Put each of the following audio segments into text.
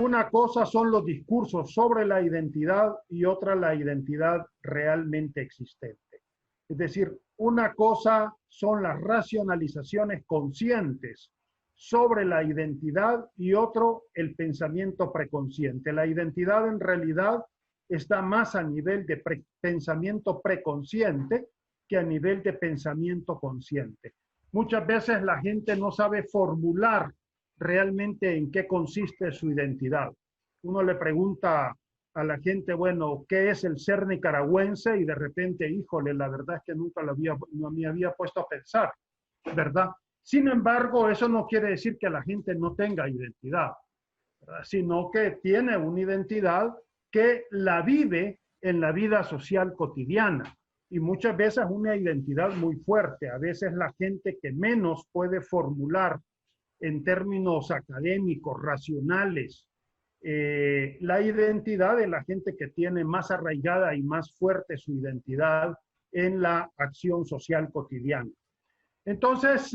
una cosa son los discursos sobre la identidad y otra la identidad realmente existente. Es decir, una cosa son las racionalizaciones conscientes sobre la identidad y otro el pensamiento preconsciente. La identidad en realidad está más a nivel de pensamiento preconsciente que a nivel de pensamiento consciente. Muchas veces la gente no sabe formular realmente en qué consiste su identidad. Uno le pregunta a la gente, bueno, ¿qué es el ser nicaragüense? Y de repente, híjole, la verdad es que nunca no me había puesto a pensar, ¿verdad? Sin embargo, eso no quiere decir que la gente no tenga identidad, ¿verdad? Sino que tiene una identidad que la vive en la vida social cotidiana. Y muchas veces una identidad muy fuerte. A veces la gente que menos puede formular en términos académicos, racionales, la identidad de la gente que tiene más arraigada y más fuerte su identidad en la acción social cotidiana. Entonces,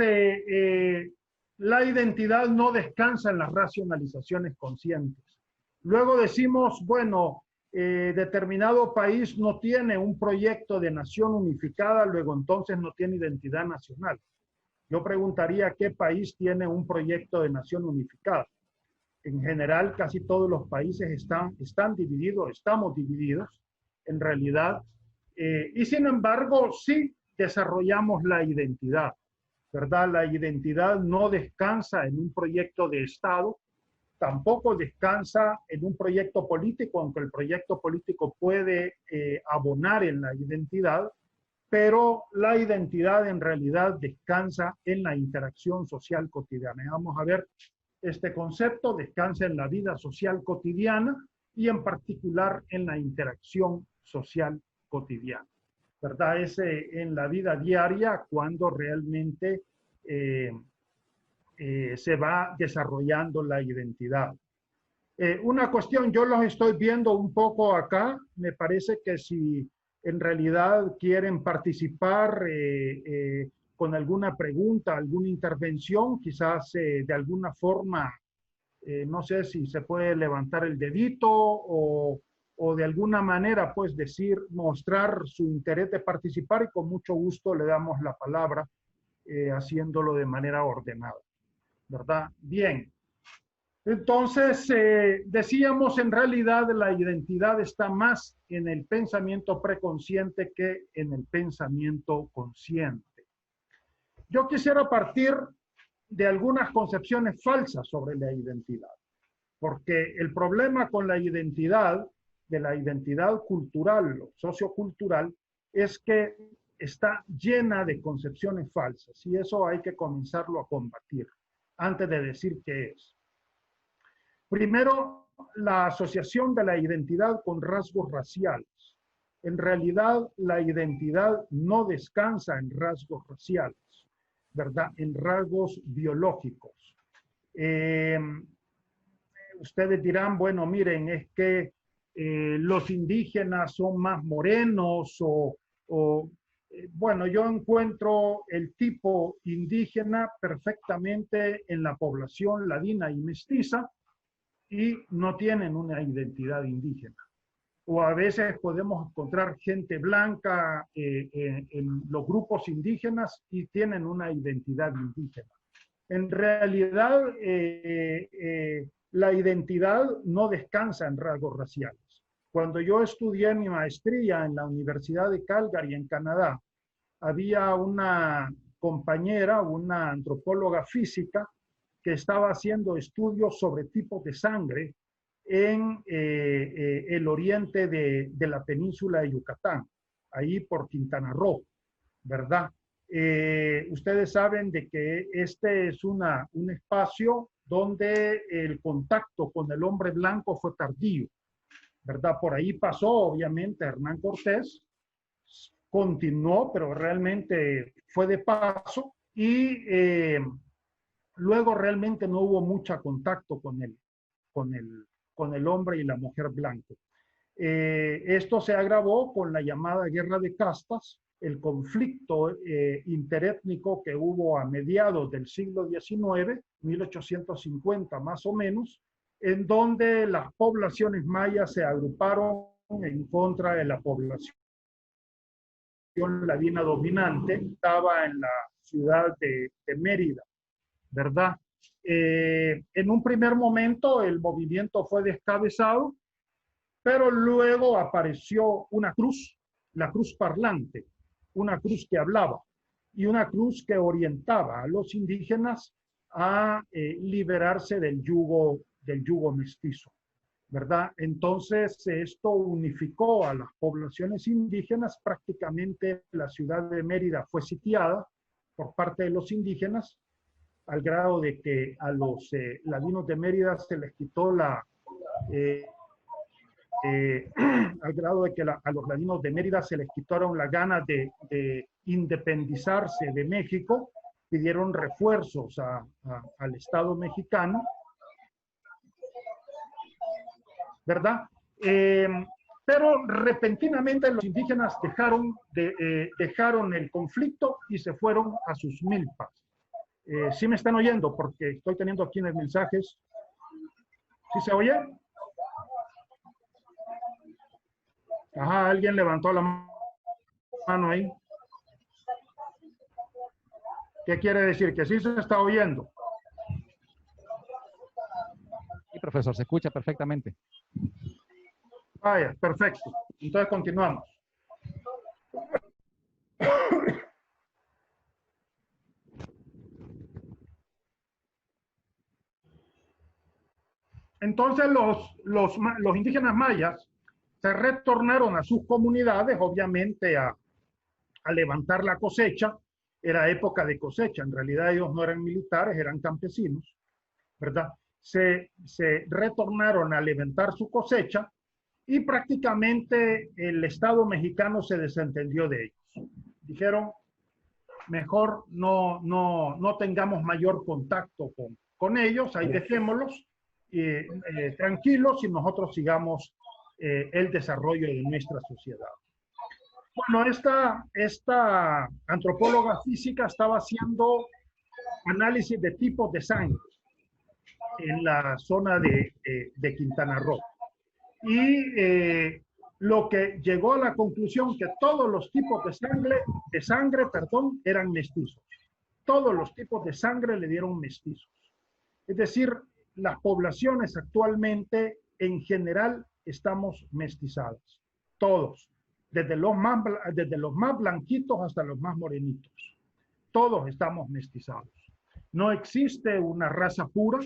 la identidad no descansa en las racionalizaciones conscientes. Luego decimos, bueno, determinado país no tiene un proyecto de nación unificada, luego entonces no tiene identidad nacional. Yo preguntaría qué país tiene un proyecto de nación unificada. En general, casi todos los países están divididos, estamos divididos en realidad, y sin embargo sí desarrollamos la identidad, ¿verdad? La identidad no descansa en un proyecto de Estado, tampoco descansa en un proyecto político, aunque el proyecto político puede abonar en la identidad, pero la identidad en realidad descansa en la interacción social cotidiana. Vamos a ver, este concepto descansa en la vida social cotidiana y en particular en la interacción social cotidiana, ¿verdad? Es en la vida diaria cuando realmente se va desarrollando la identidad. Una cuestión, yo los estoy viendo un poco acá, me parece que si en realidad quieren participar con alguna pregunta, alguna intervención, quizás de alguna forma, no sé si se puede levantar el dedito o de alguna manera, pues decir, mostrar su interés de participar y con mucho gusto le damos la palabra haciéndolo de manera ordenada, ¿verdad? Bien. Entonces, decíamos, en realidad la identidad está más en el pensamiento preconsciente que en el pensamiento consciente. Yo quisiera partir de algunas concepciones falsas sobre la identidad, porque el problema con la identidad, de la identidad cultural o sociocultural, es que está llena de concepciones falsas y eso hay que comenzarlo a combatir antes de decir qué es. Primero, la asociación de la identidad con rasgos raciales. En realidad, la identidad no descansa en rasgos raciales, ¿verdad? En rasgos biológicos. Ustedes dirán, bueno, miren, es que los indígenas son más morenos bueno, yo encuentro el tipo indígena perfectamente en la población ladina y mestiza, y no tienen una identidad indígena. O a veces podemos encontrar gente blanca en los grupos indígenas y tienen una identidad indígena. En realidad, la identidad no descansa en rasgos raciales. Cuando yo estudié mi maestría en la Universidad de Calgary, en Canadá, había una compañera, una antropóloga física, que estaba haciendo estudios sobre tipos de sangre en el oriente de la península de Yucatán, ahí por Quintana Roo, ¿verdad? Ustedes saben de que este es un espacio donde el contacto con el hombre blanco fue tardío, ¿verdad? Por ahí pasó, obviamente, Hernán Cortés, continuó, pero realmente fue de paso y luego realmente no hubo mucho contacto con el hombre y la mujer blanco. Esto se agravó con la llamada guerra de castas, el conflicto interétnico que hubo a mediados del siglo XIX, 1850 más o menos, en donde las poblaciones mayas se agruparon en contra de la población ladina dominante. Estaba en la ciudad de Mérida, ¿verdad? En un primer momento el movimiento fue descabezado, pero luego apareció una cruz, la cruz parlante, una cruz que hablaba y una cruz que orientaba a los indígenas a liberarse del yugo mestizo, ¿verdad? Entonces esto unificó a las poblaciones indígenas. Prácticamente la ciudad de Mérida fue sitiada por parte de los indígenas, al grado de que a los ladinos de Mérida se les quitó al grado de que a los ladinos de Mérida se les quitaron la gana de independizarse de México, pidieron refuerzos al Estado mexicano, ¿verdad? Pero repentinamente los indígenas dejaron el conflicto y se fueron a sus milpas. ¿Sí me están oyendo? Porque estoy teniendo aquí en los mensajes. ¿Sí se oye? Ajá, alguien levantó la mano ahí. ¿Qué quiere decir? Que sí se está oyendo. Sí, profesor, se escucha perfectamente. Vaya, perfecto. Entonces continuamos. Entonces los indígenas mayas se retornaron a sus comunidades, obviamente a levantar la cosecha. Era época de cosecha, en realidad ellos no eran militares, eran campesinos, ¿verdad? Se retornaron a levantar su cosecha y prácticamente el Estado mexicano se desentendió de ellos. Dijeron, mejor no tengamos mayor contacto con ellos, ahí dejémoslos tranquilos y nosotros sigamos el desarrollo de nuestra sociedad. Bueno, esta antropóloga física estaba haciendo análisis de tipos de sangre en la zona de Quintana Roo. Y lo que llegó a la conclusión que todos los tipos de sangre, eran mestizos. Todos los tipos de sangre le dieron mestizos. Es decir, las poblaciones actualmente en general estamos mestizadas. Todos. Desde los más blanquitos hasta los más morenitos. Todos estamos mestizados. No existe una raza pura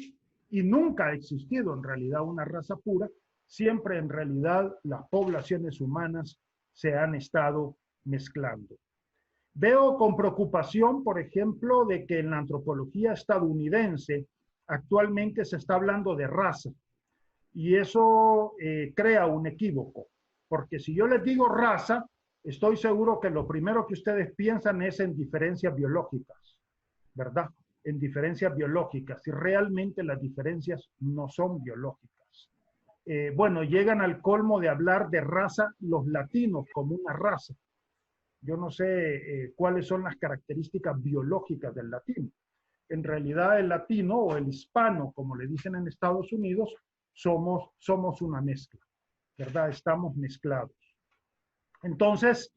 y nunca ha existido en realidad una raza pura. Siempre en realidad las poblaciones humanas se han estado mezclando. Veo con preocupación, por ejemplo, de que en la antropología estadounidense actualmente se está hablando de raza y eso crea un equívoco. Porque si yo les digo raza, estoy seguro que lo primero que ustedes piensan es en diferencias biológicas, ¿verdad? En diferencias biológicas, y realmente las diferencias no son biológicas. Bueno, llegan al colmo de hablar de raza los latinos como una raza. Yo no sé cuáles son las características biológicas del latino. En realidad el latino o el hispano, como le dicen en Estados Unidos, somos una mezcla, ¿verdad? Estamos mezclados. Entonces,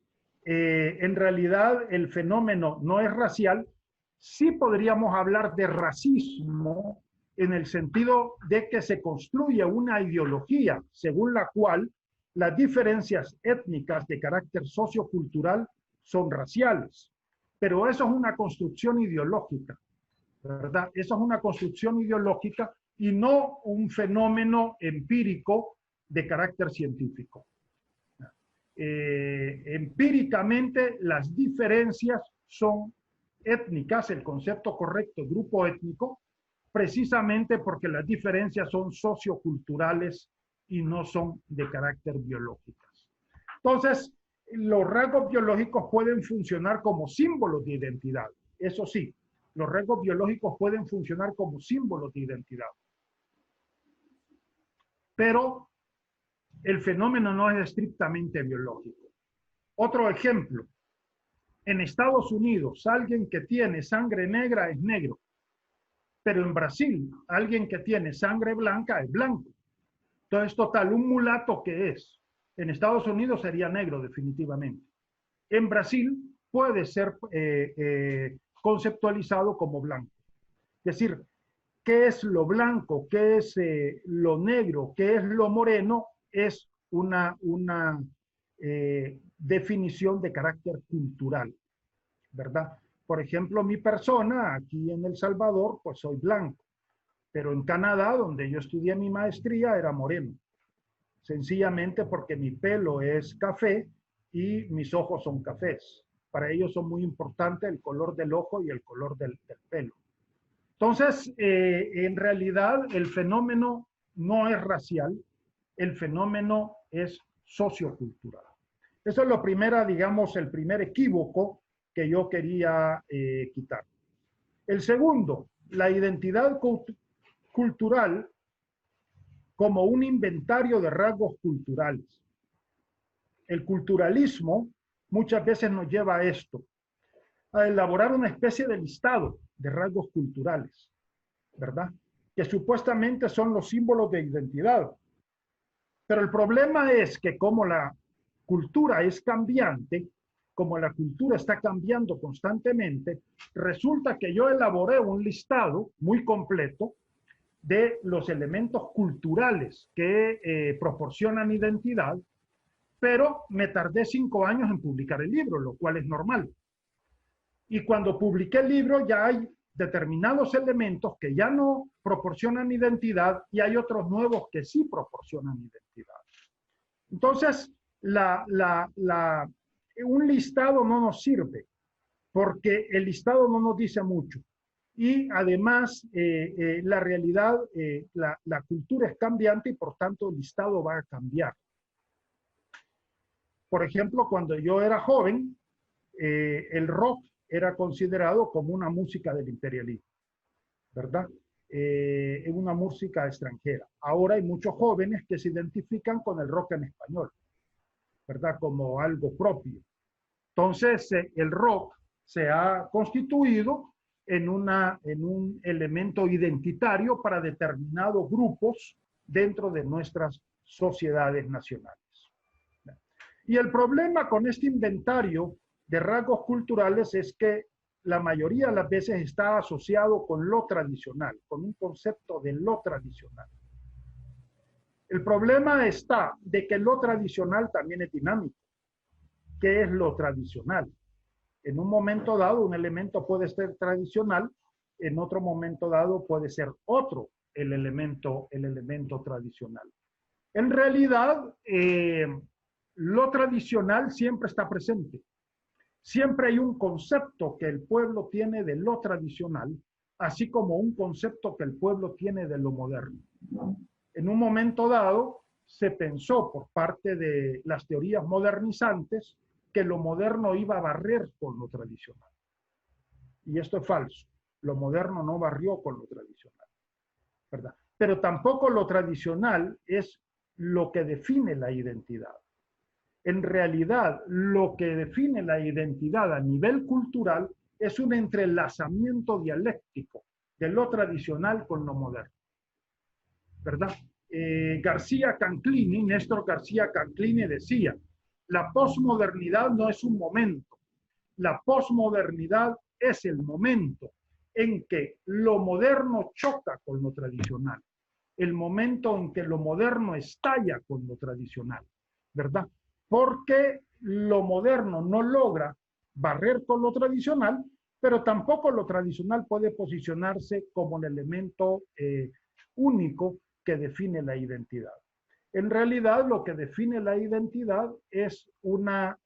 en realidad el fenómeno no es racial. Sí podríamos hablar de racismo en el sentido de que se construye una ideología según la cual las diferencias étnicas de carácter sociocultural son raciales. Pero eso es una construcción ideológica, ¿verdad? Eso es una construcción ideológica y no un fenómeno empírico de carácter científico. Empíricamente las diferencias son étnicas, el concepto correcto, grupo étnico, precisamente porque las diferencias son socioculturales y no son de carácter biológicas. Entonces, los rasgos biológicos pueden funcionar como símbolos de identidad. Eso sí, los rasgos biológicos pueden funcionar como símbolos de identidad. Pero el fenómeno no es estrictamente biológico. Otro ejemplo. En Estados Unidos, alguien que tiene sangre negra es negro. pero en Brasil, alguien que tiene sangre blanca es blanco. Entonces, total, un mulato que es, en Estados Unidos sería negro definitivamente. En Brasil puede ser conceptualizado como blanco. Es decir, ¿qué es lo blanco? ¿Qué es lo negro? ¿Qué es lo moreno? Es una definición de carácter cultural, ¿verdad? Por ejemplo, mi persona aquí en El Salvador, pues soy blanco, pero en Canadá, donde yo estudié mi maestría, era moreno, sencillamente porque mi pelo es café y mis ojos son cafés. Para ellos son muy importantes el color del ojo y el color del pelo. Entonces, en realidad, el fenómeno no es racial, el fenómeno es sociocultural. Eso es lo primero, digamos, el primer equívoco que yo quería quitar. El segundo, la identidad cultural como un inventario de rasgos culturales. El culturalismo muchas veces nos lleva a esto, a elaborar una especie de listado de rasgos culturales, ¿verdad? Que supuestamente son los símbolos de identidad. Pero el problema es que como la cultura es cambiante, como la cultura está cambiando constantemente, resulta que yo elaboré un listado muy completo de los elementos culturales que proporcionan identidad, pero me tardé 5 años en publicar el libro, lo cual es normal. Y cuando publiqué el libro ya hay determinados elementos que ya no proporcionan identidad y hay otros nuevos que sí proporcionan identidad. Entonces, un listado no nos sirve porque el listado no nos dice mucho. Y además, la realidad, la cultura es cambiante y por tanto el listado va a cambiar. Por ejemplo, cuando yo era joven, el rock era considerado como una música del imperialismo, ¿verdad? Es una música extranjera. Ahora hay muchos jóvenes que se identifican con el rock en español, ¿verdad? Como algo propio. Entonces, el rock se ha constituido en un elemento identitario para determinados grupos dentro de nuestras sociedades nacionales. Y el problema con este inventario de rasgos culturales es que la mayoría de las veces está asociado con lo tradicional, con un concepto de lo tradicional. El problema está de que lo tradicional también es dinámico. ¿Qué es lo tradicional? En un momento dado, un elemento puede ser tradicional, en otro momento dado puede ser otro el elemento tradicional. En realidad, lo tradicional siempre está presente. Siempre hay un concepto que el pueblo tiene de lo tradicional, así como un concepto que el pueblo tiene de lo moderno. En un momento dado, se pensó por parte de las teorías modernizantes que lo moderno iba a barrer con lo tradicional. Y esto es falso. Lo moderno no barrió con lo tradicional, ¿verdad? Pero tampoco lo tradicional es lo que define la identidad. En realidad, lo que define la identidad a nivel cultural es un entrelazamiento dialéctico de lo tradicional con lo moderno, ¿verdad? García Canclini, Néstor García Canclini decía, la posmodernidad no es un momento, la posmodernidad es el momento en que lo moderno choca con lo tradicional, el momento en que lo moderno estalla con lo tradicional, ¿verdad? Porque lo moderno no logra barrer con lo tradicional, pero tampoco lo tradicional puede posicionarse como el elemento único que define la identidad. En realidad, lo que define la identidad es una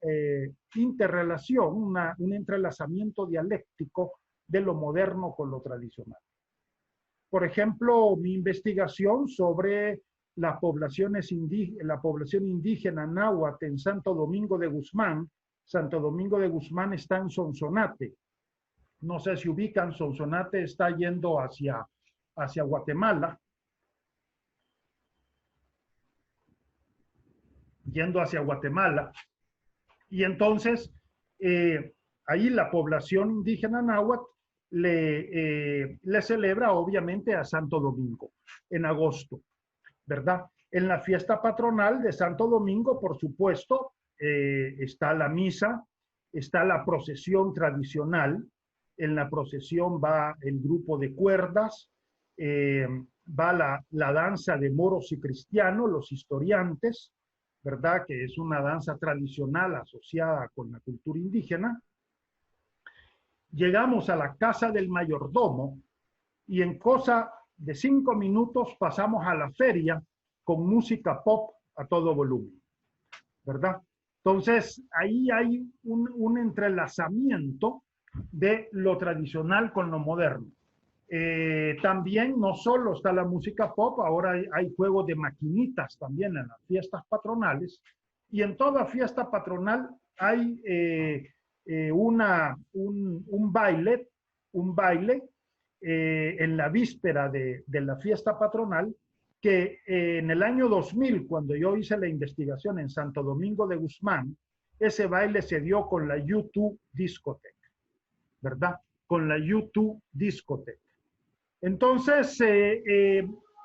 interrelación, un entrelazamiento dialéctico de lo moderno con lo tradicional. Por ejemplo, mi investigación sobre la población indígena náhuatl en Santo Domingo de Guzmán. Santo Domingo de Guzmán está en Sonsonate. No sé si ubican, Sonsonate está yendo hacia Guatemala. Yendo hacia Guatemala. Y entonces, ahí la población indígena náhuatl le celebra obviamente a Santo Domingo en agosto, ¿verdad? En la fiesta patronal de Santo Domingo, por supuesto, está la misa, está la procesión tradicional. En la procesión va el grupo de cuerdas, va la danza de moros y cristianos, los historiantes, ¿verdad? Que es una danza tradicional asociada con la cultura indígena. Llegamos a la casa del mayordomo y en cosa de 5 minutos pasamos a la feria con música pop a todo volumen, ¿verdad? Entonces, ahí hay un entrelazamiento de lo tradicional con lo moderno. También no solo está la música pop, ahora hay juegos de maquinitas también en las fiestas patronales, y en toda fiesta patronal hay un baile en la víspera de la fiesta patronal, que en el año 2000, cuando yo hice la investigación en Santo Domingo de Guzmán, ese baile se dio con la U2 Discotheque, ¿verdad? Con la U2 Discotheque. Entonces,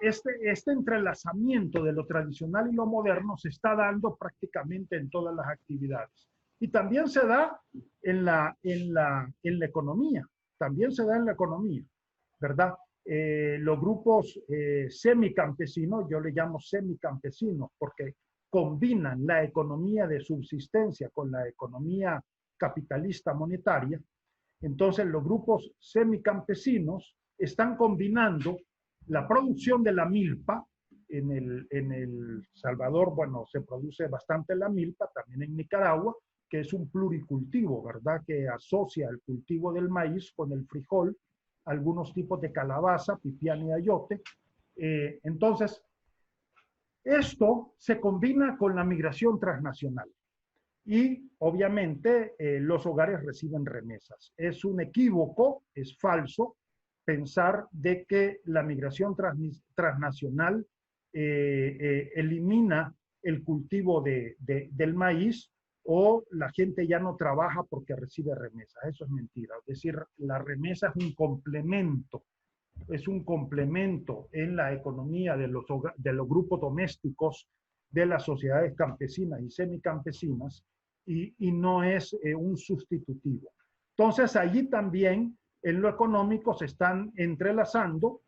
este entrelazamiento de lo tradicional y lo moderno se está dando prácticamente en todas las actividades. Y también se da en la economía, también se da en la economía, ¿verdad? Los grupos semicampesinos, yo le llamo semicampesinos porque combinan la economía de subsistencia con la economía capitalista monetaria. Entonces los grupos semicampesinos están combinando la producción de la milpa. En el Salvador, bueno, se produce bastante la milpa, también en Nicaragua, que es un pluricultivo, ¿verdad? Que asocia el cultivo del maíz con el frijol, algunos tipos de calabaza, pipián y ayote. Entonces, esto se combina con la migración transnacional y obviamente los hogares reciben remesas. Es un equívoco, es falso pensar de que la migración transnacional elimina el cultivo del maíz o la gente ya no trabaja porque recibe remesas. Eso es mentira. Es decir, la remesa es un complemento en la economía de los grupos domésticos de las sociedades campesinas y semicampesinas y no es un sustitutivo. Entonces, allí también en lo económico se están entrelazando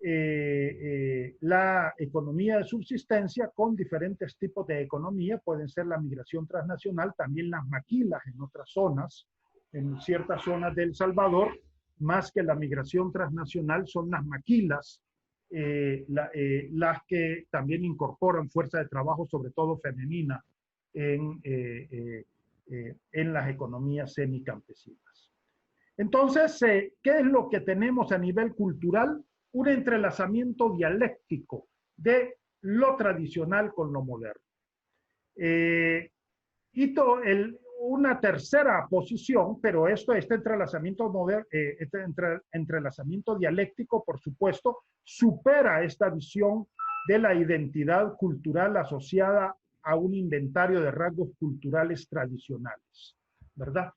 la economía de subsistencia con diferentes tipos de economía. Pueden ser la migración transnacional, también las maquilas en otras zonas, en ciertas zonas de El Salvador, más que la migración transnacional son las maquilas, las que también incorporan fuerza de trabajo, sobre todo femenina, en las economías semicampesinas. Entonces, ¿qué es lo que tenemos a nivel cultural? Un entrelazamiento dialéctico de lo tradicional con lo moderno. Una tercera posición, pero este entrelazamiento dialéctico, por supuesto, supera esta visión de la identidad cultural asociada a un inventario de rasgos culturales tradicionales, ¿verdad?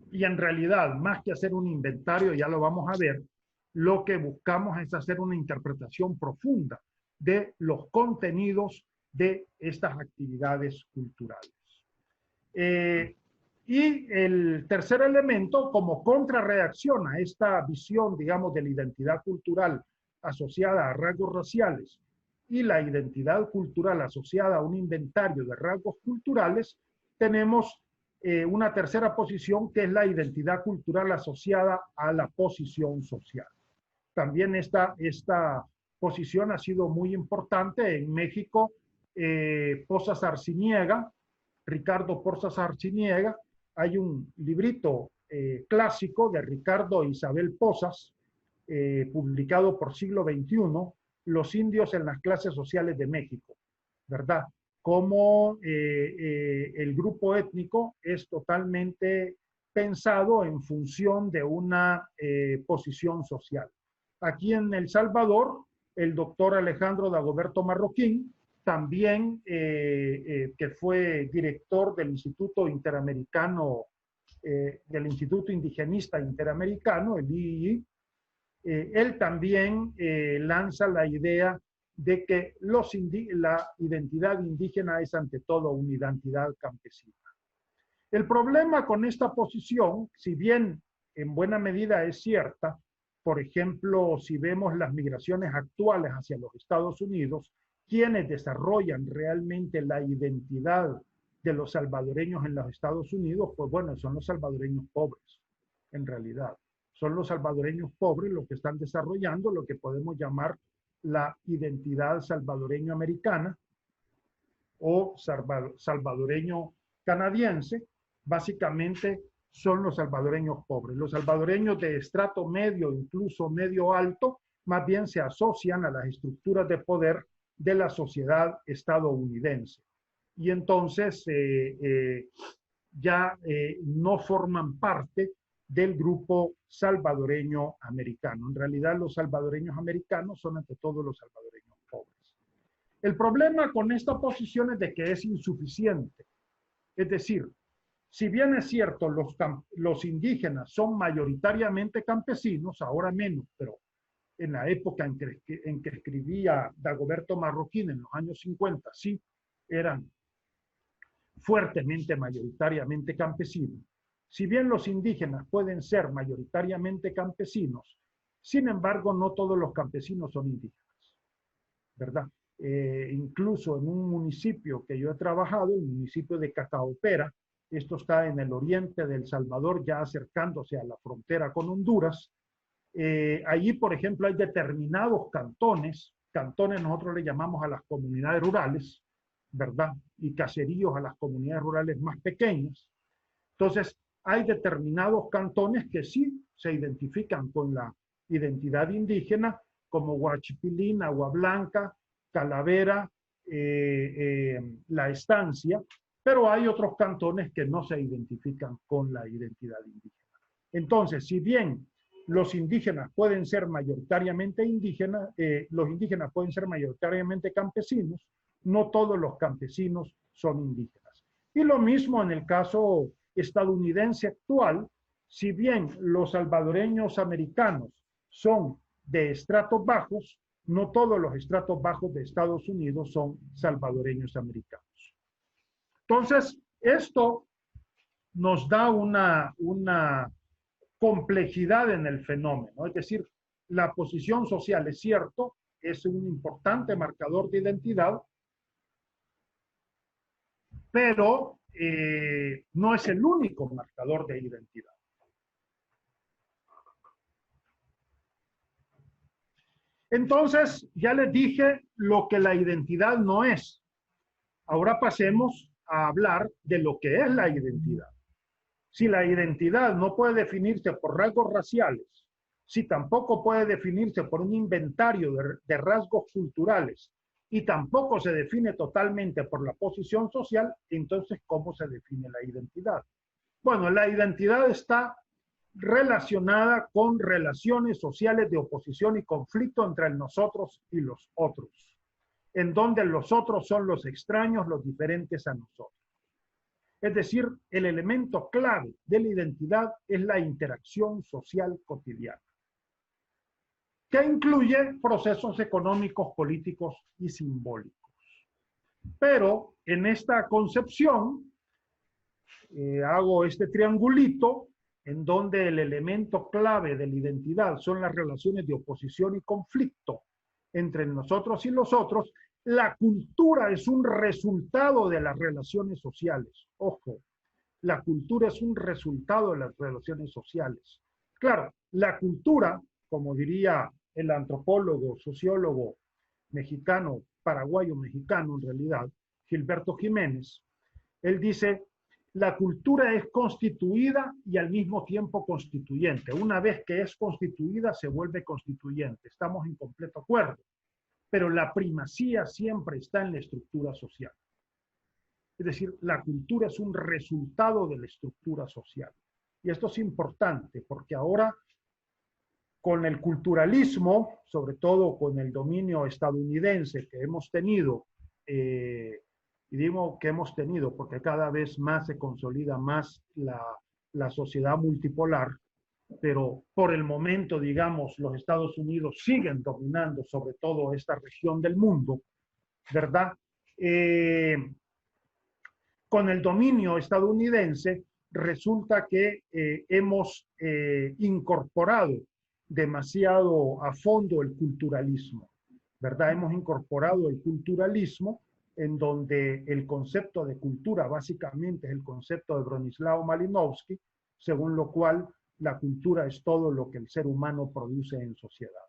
Y en realidad, más que hacer un inventario, ya lo vamos a ver, lo que buscamos es hacer una interpretación profunda de los contenidos de estas actividades culturales. Y el tercer elemento, como contrarreacción a esta visión, digamos, de la identidad cultural asociada a rasgos raciales y la identidad cultural asociada a un inventario de rasgos culturales, tenemos una tercera posición que es la identidad cultural asociada a la posición social. También esta posición ha sido muy importante en México. Pozas Arciniega, Ricardo Pozas Arciniega, hay un librito clásico de Ricardo e Isabel Pozas, publicado por Siglo XXI, Los indios en las clases sociales de México, ¿verdad? Cómo el grupo étnico es totalmente pensado en función de una posición social. Aquí en El Salvador, el doctor Alejandro Dagoberto Marroquín, también que fue director del Instituto Interamericano del Instituto Indigenista Interamericano, el III, él también lanza la idea de que la identidad indígena es ante todo una identidad campesina. El problema con esta posición, si bien en buena medida es cierta, por ejemplo, si vemos las migraciones actuales hacia los Estados Unidos, quienes desarrollan realmente la identidad de los salvadoreños en los Estados Unidos, pues bueno, son los salvadoreños pobres, en realidad. Son los salvadoreños pobres los que están desarrollando lo que podemos llamar la identidad salvadoreño-americana o salvadoreño-canadiense. Básicamente son los salvadoreños pobres. Los salvadoreños de estrato medio, incluso medio alto, más bien se asocian a las estructuras de poder de la sociedad estadounidense. Y entonces ya no forman parte del grupo salvadoreño americano. En realidad los salvadoreños americanos son ante todo los salvadoreños pobres. El problema con esta posición es de que es insuficiente. Es decir, si bien es cierto, los indígenas son mayoritariamente campesinos, ahora menos, pero en la época en que escribía Dagoberto Marroquín en los años 50, sí, eran fuertemente, mayoritariamente campesinos. Si bien los indígenas pueden ser mayoritariamente campesinos, sin embargo, no todos los campesinos son indígenas, ¿verdad? Incluso en un municipio que yo he trabajado, el municipio de Cacaopera, esto está en el oriente del Salvador, ya acercándose a la frontera con Honduras. Allí, por ejemplo, hay determinados cantones nosotros le llamamos a las comunidades rurales, ¿verdad? Y caseríos a las comunidades rurales más pequeñas. Entonces, hay determinados cantones que sí se identifican con la identidad indígena, como Huachipilín, Agua Blanca, Calavera, La Estancia, pero hay otros cantones que no se identifican con la identidad indígena. Entonces, si bien los indígenas pueden ser mayoritariamente indígenas, los indígenas pueden ser mayoritariamente campesinos, no todos los campesinos son indígenas. Y lo mismo en el caso estadounidense actual, si bien los salvadoreños americanos son de estratos bajos, no todos los estratos bajos de Estados Unidos son salvadoreños americanos. Entonces, esto nos da una complejidad en el fenómeno, es decir, la posición social es cierto, es un importante marcador de identidad, pero no es el único marcador de identidad. Entonces, ya les dije lo que la identidad no es. Ahora pasemos a hablar de lo que es la identidad. Si la identidad no puede definirse por rasgos raciales, si tampoco puede definirse por un inventario de rasgos culturales y tampoco se define totalmente por la posición social, entonces, ¿cómo se define la identidad? Bueno, la identidad está relacionada con relaciones sociales de oposición y conflicto entre el nosotros y los otros, en donde los otros son los extraños, los diferentes a nosotros. Es decir, el elemento clave de la identidad es la interacción social cotidiana, que incluye procesos económicos, políticos y simbólicos. Pero en esta concepción, hago este triangulito en donde el elemento clave de la identidad son las relaciones de oposición y conflicto entre nosotros y los otros. La cultura es un resultado de las relaciones sociales. Ojo, la cultura es un resultado de las relaciones sociales. Claro, la cultura, como diría el antropólogo, sociólogo mexicano, paraguayo-mexicano en realidad, Gilberto Jiménez, él dice, la cultura es constituida y al mismo tiempo constituyente. Una vez que es constituida, se vuelve constituyente. Estamos en completo acuerdo. Pero la primacía siempre está en la estructura social. Es decir, la cultura es un resultado de la estructura social. Y esto es importante porque ahora, con el culturalismo, sobre todo con el dominio estadounidense que hemos tenido, y digo que hemos tenido porque cada vez más se consolida más la sociedad multipolar, pero por el momento, digamos, los Estados Unidos siguen dominando sobre todo esta región del mundo, ¿verdad? Con el dominio estadounidense, resulta que hemos incorporado demasiado a fondo el culturalismo, ¿verdad? Hemos incorporado el culturalismo en donde el concepto de cultura básicamente es el concepto de Bronislaw Malinowski, según lo cual la cultura es todo lo que el ser humano produce en sociedad.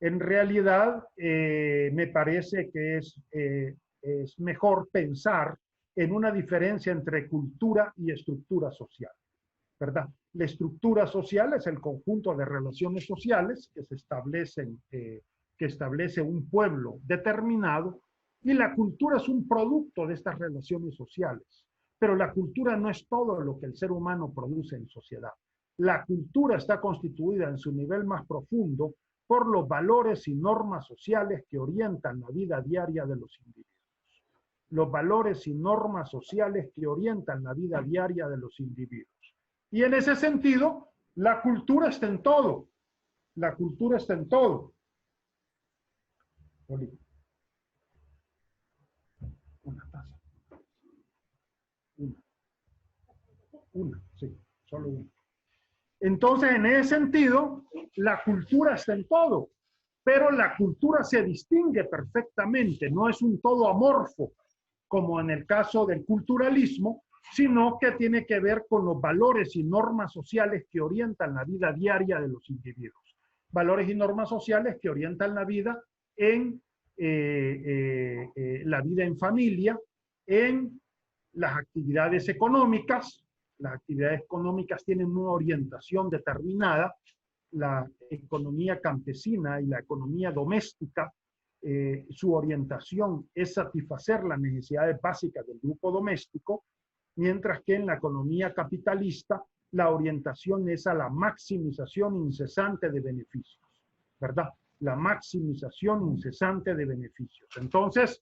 En realidad, me parece que es mejor pensar en una diferencia entre cultura y estructura social, ¿verdad? La estructura social es el conjunto de relaciones sociales que se establecen, que establece un pueblo determinado, y la cultura es un producto de estas relaciones sociales. Pero la cultura no es todo lo que el ser humano produce en sociedad. La cultura está constituida en su nivel más profundo por los valores y normas sociales que orientan la vida diaria de los individuos. Los valores y normas sociales que orientan la vida diaria de los individuos. Y en ese sentido, la cultura está en todo. La cultura está en todo. Una taza. Una, sí, solo una. Entonces, en ese sentido, la cultura está en todo, pero la cultura se distingue perfectamente, no es un todo amorfo, como en el caso del culturalismo, sino que tiene que ver con los valores y normas sociales que orientan la vida diaria de los individuos. Valores y normas sociales que orientan la vida en la vida en familia, en las actividades económicas. Las actividades económicas tienen una orientación determinada. La economía campesina y la economía doméstica, su orientación es satisfacer las necesidades básicas del grupo doméstico, mientras que en la economía capitalista la orientación es a la maximización incesante de beneficios, ¿verdad? La maximización incesante de beneficios. Entonces,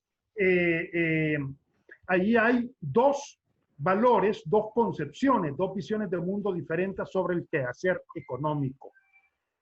allí hay dos valores, dos concepciones, dos visiones del mundo diferentes sobre el quehacer económico.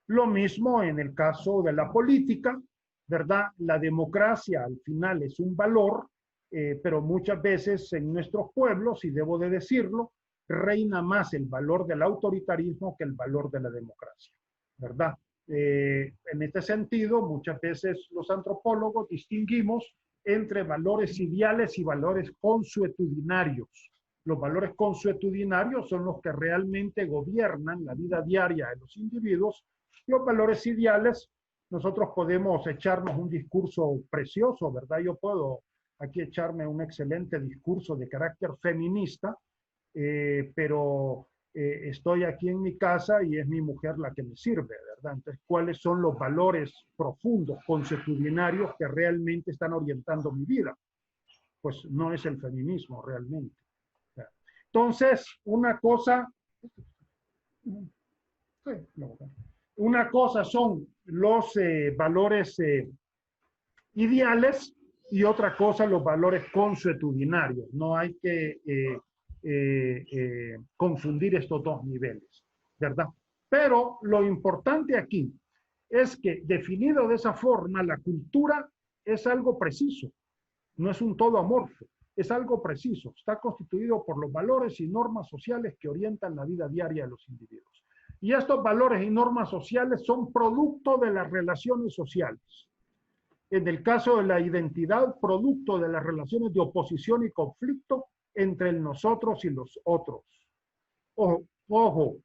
Lo mismo en el caso de la política, ¿verdad? La democracia al final es un valor, pero muchas veces en nuestros pueblos, y debo de decirlo, reina más el valor del autoritarismo que el valor de la democracia, ¿verdad? En este sentido, muchas veces los antropólogos distinguimos entre valores ideales y valores consuetudinarios. Los valores consuetudinarios son los que realmente gobiernan la vida diaria de los individuos. Los valores ideales, nosotros podemos echarnos un discurso precioso, ¿verdad? Yo puedo aquí echarme un excelente discurso de carácter feminista, pero estoy aquí en mi casa y es mi mujer la que me sirve, ¿verdad? Entonces, ¿cuáles son los valores profundos, consuetudinarios que realmente están orientando mi vida? Pues no es el feminismo realmente. Entonces, una cosa son los valores ideales y otra cosa los valores consuetudinarios. No hay que confundir estos dos niveles, ¿verdad? Pero lo importante aquí es que, definido de esa forma, la cultura es algo preciso, no es un todo amorfo, es algo preciso, está constituido por los valores y normas sociales que orientan la vida diaria de los individuos. Y estos valores y normas sociales son producto de las relaciones sociales. En el caso de la identidad, producto de las relaciones de oposición y conflicto entre el nosotros y los otros. Ojo,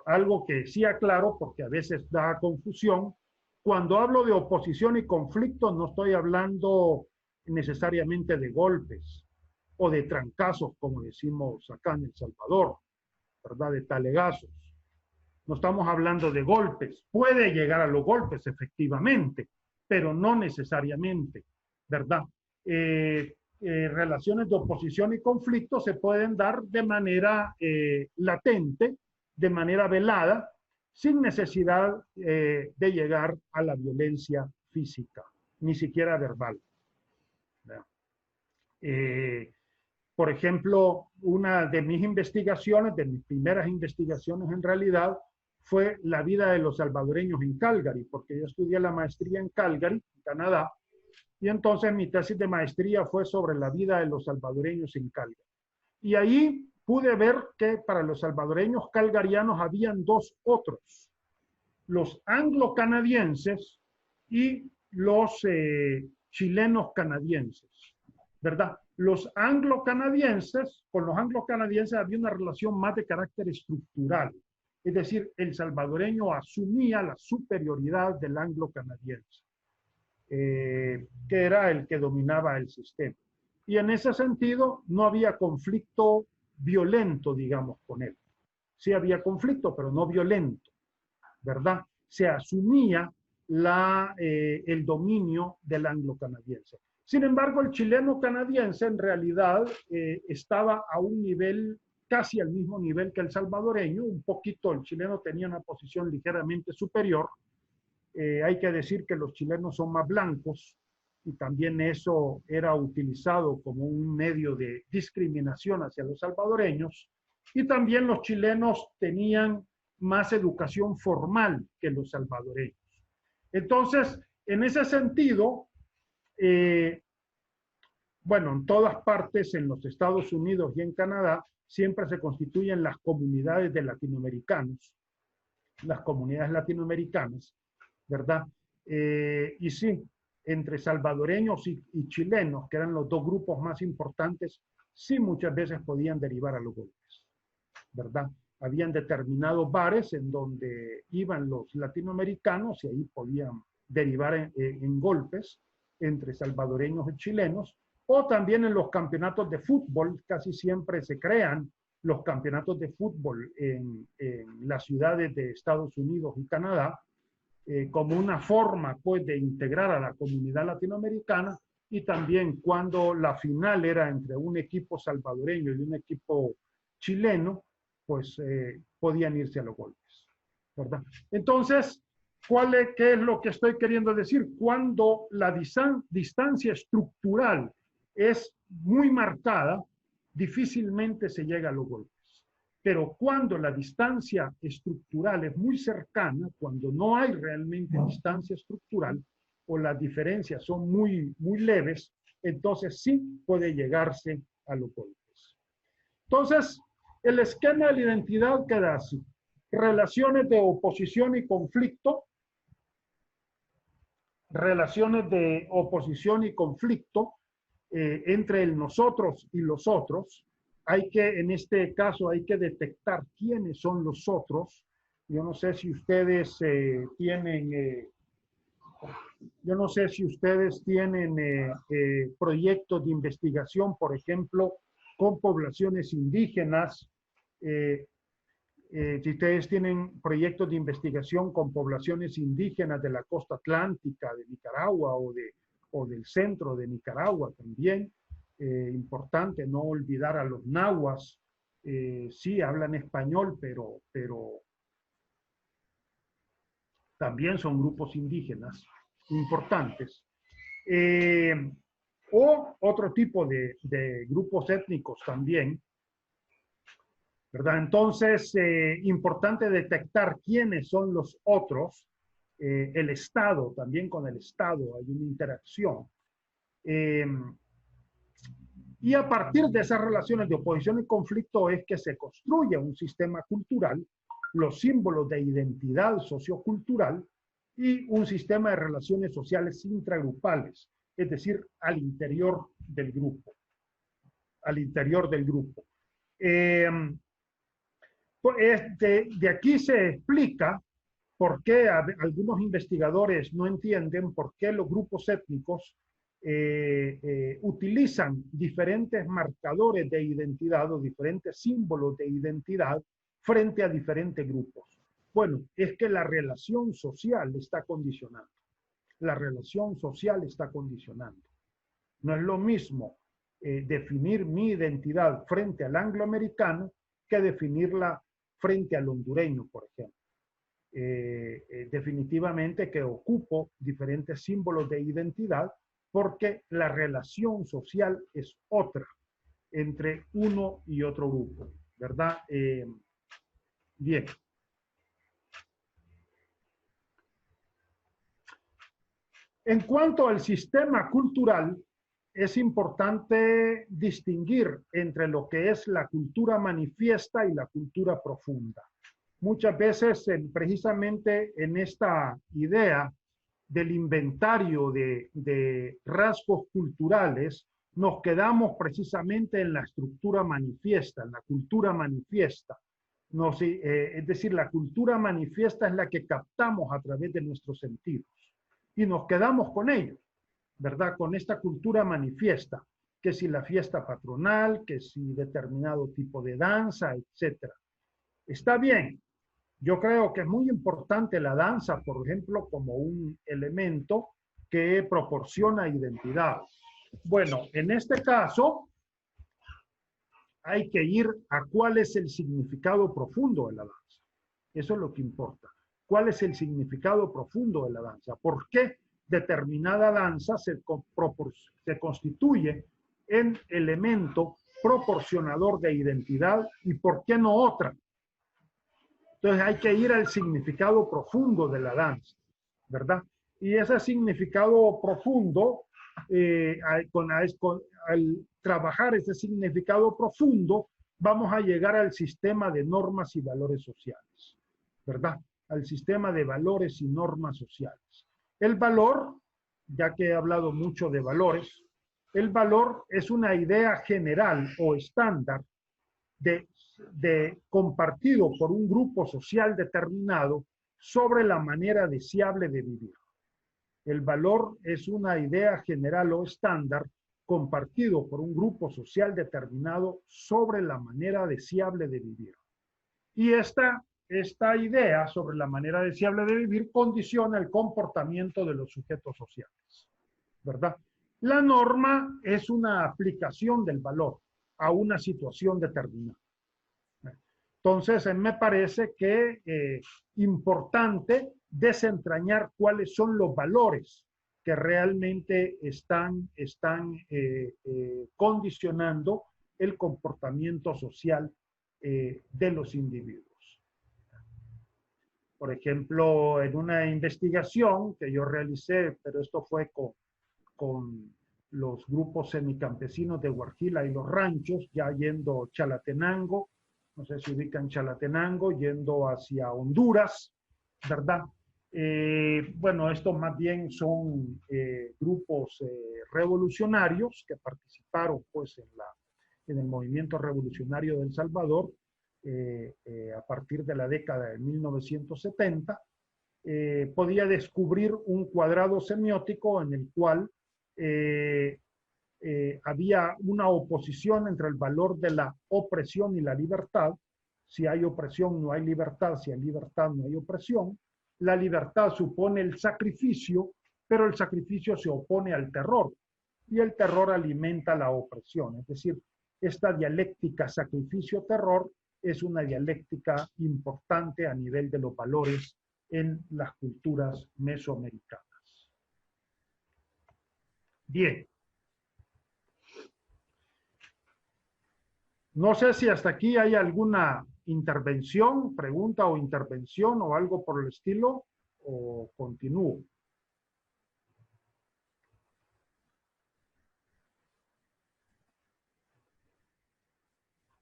algo que sí aclaro porque a veces da confusión. Cuando hablo de oposición y conflicto no estoy hablando necesariamente de golpes o de trancazos, como decimos acá en El Salvador, ¿verdad? De talegazos. No estamos hablando de golpes. Puede llegar a los golpes, efectivamente, pero no necesariamente, ¿verdad? Relaciones de oposición y conflicto se pueden dar de manera latente, de manera velada, sin necesidad de llegar a la violencia física, ni siquiera verbal. Por ejemplo, una de mis investigaciones, de mis primeras investigaciones en realidad, fue la vida de los salvadoreños en Calgary, porque yo estudié la maestría en Calgary, Canadá, y entonces mi tesis de maestría fue sobre la vida de los salvadoreños en Calgary. Y ahí pude ver que para los salvadoreños calgarianos habían dos otros, los anglo-canadienses y los chilenos canadienses, ¿verdad? Los anglo-canadienses, con los anglo-canadienses había una relación más de carácter estructural, es decir, el salvadoreño asumía la superioridad del anglo-canadiense, que era el que dominaba el sistema. Y en ese sentido no había conflicto violento, digamos, con él. Sí había conflicto, pero no violento, ¿verdad? Se asumía el dominio del anglo-canadiense. Sin embargo, el chileno-canadiense en realidad estaba a un nivel, casi al mismo nivel que el salvadoreño, un poquito, el chileno tenía una posición ligeramente superior. Hay que decir que los chilenos son más blancos y también eso era utilizado como un medio de discriminación hacia los salvadoreños. Y también los chilenos tenían más educación formal que los salvadoreños. Entonces, en ese sentido, bueno, en todas partes, en los Estados Unidos y en Canadá, siempre se constituyen las comunidades de latinoamericanos, las comunidades latinoamericanas, ¿verdad? Y sí, entre salvadoreños y chilenos, que eran los dos grupos más importantes, sí muchas veces podían derivar a los golpes, ¿verdad? Habían determinados bares en donde iban los latinoamericanos y ahí podían derivar en golpes entre salvadoreños y chilenos, o también en los campeonatos de fútbol, casi siempre se crean los campeonatos de fútbol en las ciudades de Estados Unidos y Canadá, como una forma pues de integrar a la comunidad latinoamericana, y también cuando la final era entre un equipo salvadoreño y un equipo chileno, pues podían irse a los golpes, ¿verdad? Entonces, ¿qué es lo que estoy queriendo decir? Cuando la distancia estructural es muy marcada, difícilmente se llega a los golpes. Pero cuando la distancia estructural es muy cercana, cuando no hay realmente distancia estructural o las diferencias son muy leves, entonces sí puede llegarse a los golpes. Entonces, el esquema de la identidad queda así. Relaciones de oposición y conflicto. Relaciones de oposición y conflicto entre el nosotros y los otros. En este caso, hay que detectar quiénes son los otros. Yo no sé si ustedes tienen proyectos de investigación, por ejemplo, con poblaciones indígenas. Si ustedes tienen proyectos de investigación con poblaciones indígenas de la costa atlántica de Nicaragua o del centro de Nicaragua también, importante no olvidar a los nahuas. Sí hablan español, pero también son grupos indígenas importantes. O otro tipo de grupos étnicos también, ¿verdad? Entonces, importante detectar quiénes son los otros. El Estado, también con el Estado hay una interacción. Y a partir de esas relaciones de oposición y conflicto es que se construye un sistema cultural, los símbolos de identidad sociocultural y un sistema de relaciones sociales intragrupales, es decir, al interior del grupo. Al interior del grupo. De aquí se explica por qué algunos investigadores no entienden por qué los grupos étnicos utilizan diferentes marcadores de identidad o diferentes símbolos de identidad frente a diferentes grupos. Bueno, es que la relación social está condicionando. La relación social está condicionando. No es lo mismo definir mi identidad frente al angloamericano que definirla frente al hondureño, por ejemplo. Definitivamente que ocupo diferentes símbolos de identidad porque la relación social es otra. entre uno y otro grupo, ¿verdad? Bien. En cuanto al sistema cultural, es importante distinguir entre lo que es la cultura manifiesta y la cultura profunda. Muchas veces, precisamente en esta idea del inventario de rasgos culturales, nos quedamos precisamente en la estructura manifiesta, en la cultura manifiesta. Es decir, la cultura manifiesta es la que captamos a través de nuestros sentidos y nos quedamos con ello, ¿verdad? Con esta cultura manifiesta, que si la fiesta patronal, que si determinado tipo de danza, etcétera. Está bien. Yo creo que es muy importante la danza, por ejemplo, como un elemento que proporciona identidad. Bueno, en este caso hay que ir a cuál es el significado profundo de la danza. Eso es lo que importa. ¿Cuál es el significado profundo de la danza? ¿Por qué determinada danza se constituye en elemento proporcionador de identidad y por qué no otra? Entonces hay que ir al significado profundo de la danza, ¿verdad? Y ese significado profundo, al trabajar ese significado profundo, vamos a llegar al sistema de normas y valores sociales, ¿verdad? Al sistema de valores y normas sociales. El valor, ya que he hablado mucho de valores, el valor es una idea general o estándar de compartido por un grupo social determinado sobre la manera deseable de vivir. El valor es una idea general o estándar compartido por un grupo social determinado sobre la manera deseable de vivir. Y esta idea sobre la manera deseable de vivir condiciona el comportamiento de los sujetos sociales, ¿verdad? La norma es una aplicación del valor a una situación determinada. Entonces, me parece que es importante desentrañar cuáles son los valores que realmente están condicionando el comportamiento social de los individuos. Por ejemplo, en una investigación que yo realicé, pero esto fue con los grupos semicampesinos de Huarjila y los ranchos, ya yendo Chalatenango, no sé si ubican Chalatenango, yendo hacia Honduras, ¿verdad? Bueno, estos más bien son grupos revolucionarios que participaron pues en el movimiento revolucionario de El Salvador a partir de la década de 1970. Podía descubrir un cuadrado semiótico en el cual había una oposición entre el valor de la opresión y la libertad. Si hay opresión, no hay libertad. Si hay libertad, no hay opresión. La libertad supone el sacrificio, pero el sacrificio se opone al terror. Y el terror alimenta la opresión. Es decir, esta dialéctica sacrificio-terror es una dialéctica importante a nivel de los valores en las culturas mesoamericanas. Bien. No sé si hasta aquí hay alguna intervención, pregunta o intervención o algo por el estilo, o continúo.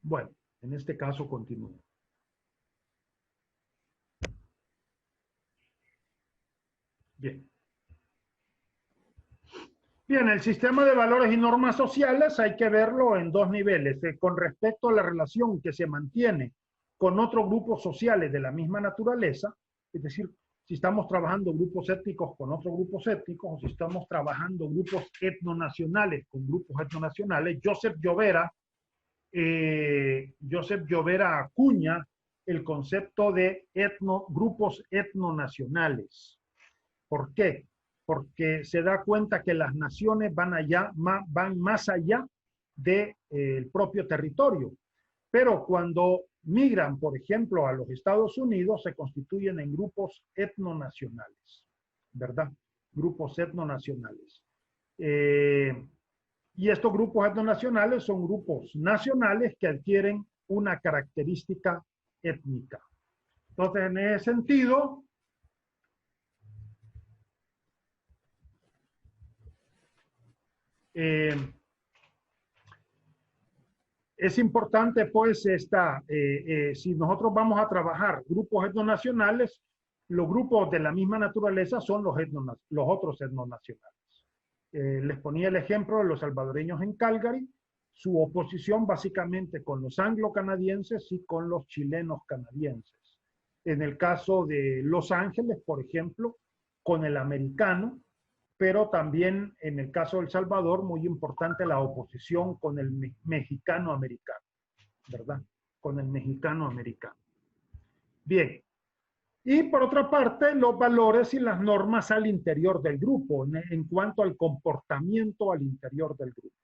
Bueno, en este caso continúo. Bien. Bien, el sistema de valores y normas sociales hay que verlo en dos niveles. Con respecto a la relación que se mantiene con otros grupos sociales de la misma naturaleza, es decir, si estamos trabajando grupos étnicos con otros grupos étnicos, o si estamos trabajando grupos etnonacionales con grupos etnonacionales, Joseph Llovera acuña el concepto de grupos etnonacionales. ¿Por qué? Porque se da cuenta que las naciones van más allá del propio territorio. Pero cuando migran, por ejemplo, a los Estados Unidos, se constituyen en grupos etnonacionales, ¿verdad? Grupos etnonacionales. Y estos grupos etnonacionales son grupos nacionales que adquieren una característica étnica. Entonces, en ese sentido, es importante, pues, si nosotros vamos a trabajar grupos etnonacionales, los grupos de la misma naturaleza son los otros etnonacionales. Les ponía el ejemplo de los salvadoreños en Calgary, su oposición básicamente con los anglo-canadienses y con los chilenos canadienses. En el caso de Los Ángeles, por ejemplo, con el americano, pero también en el caso de El Salvador, muy importante la oposición con el mexicano-americano, ¿verdad? Con el mexicano-americano. Bien. Y por otra parte, los valores y las normas al interior del grupo, en cuanto al comportamiento al interior del grupo.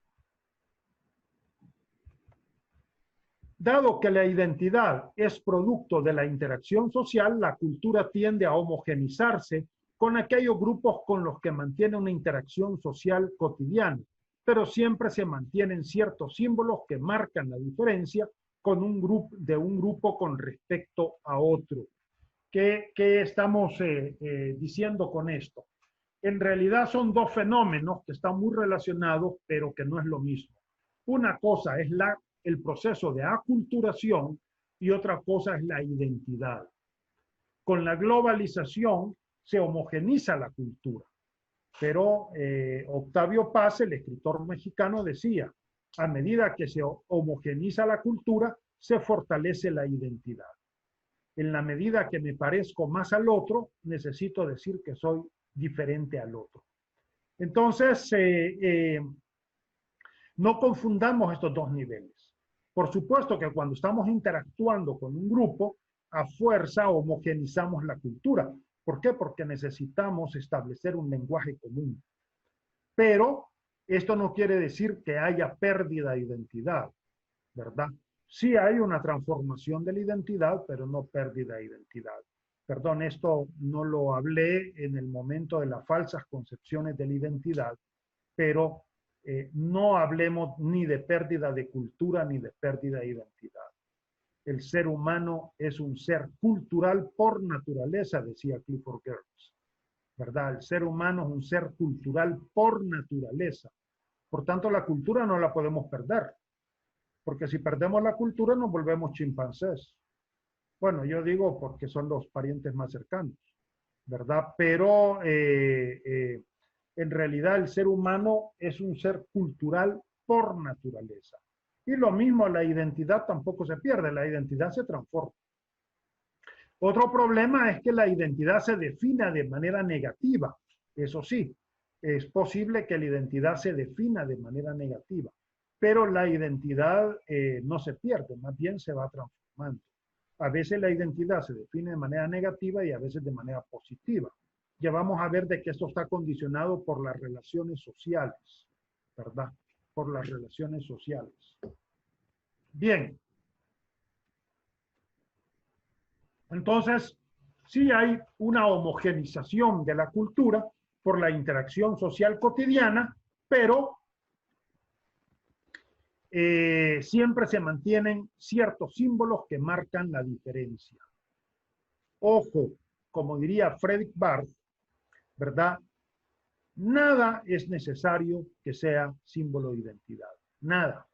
Dado que la identidad es producto de la interacción social, la cultura tiende a homogenizarse con aquellos grupos con los que mantiene una interacción social cotidiana, pero siempre se mantienen ciertos símbolos que marcan la diferencia de un grupo con respecto a otro. ¿Qué estamos diciendo con esto? En realidad son dos fenómenos que están muy relacionados, pero que no es lo mismo. Una cosa es el proceso de aculturación y otra cosa es la identidad. Con la globalización se homogeniza la cultura, pero Octavio Paz, el escritor mexicano, decía, a medida que se homogeniza la cultura, se fortalece la identidad. En la medida que me parezco más al otro, necesito decir que soy diferente al otro. Entonces, no confundamos estos dos niveles. Por supuesto que cuando estamos interactuando con un grupo, a fuerza homogenizamos la cultura. ¿Por qué? Porque necesitamos establecer un lenguaje común. Pero esto no quiere decir que haya pérdida de identidad, ¿verdad? Sí hay una transformación de la identidad, pero no pérdida de identidad. Perdón, esto no lo hablé en el momento de las falsas concepciones de la identidad, pero no hablemos ni de pérdida de cultura ni de pérdida de identidad. El ser humano es un ser cultural por naturaleza, decía Clifford Geertz, ¿verdad? El ser humano es un ser cultural por naturaleza. Por tanto, la cultura no la podemos perder. Porque si perdemos la cultura nos volvemos chimpancés. Bueno, yo digo porque son los parientes más cercanos, ¿verdad? Pero en realidad el ser humano es un ser cultural por naturaleza. Y lo mismo, la identidad tampoco se pierde, la identidad se transforma. Otro problema es que la identidad se defina de manera negativa. Eso sí, es posible que la identidad se defina de manera negativa. Pero la identidad no se pierde, más bien se va transformando. A veces la identidad se define de manera negativa y a veces de manera positiva. Ya vamos a ver de que esto está condicionado por las relaciones sociales, ¿verdad? Por las relaciones sociales. Bien. Entonces, sí hay una homogenización de la cultura por la interacción social cotidiana, pero siempre se mantienen ciertos símbolos que marcan la diferencia. Ojo, como diría Fredrik Barth, ¿verdad? Nada es necesario que sea símbolo de identidad. Nada.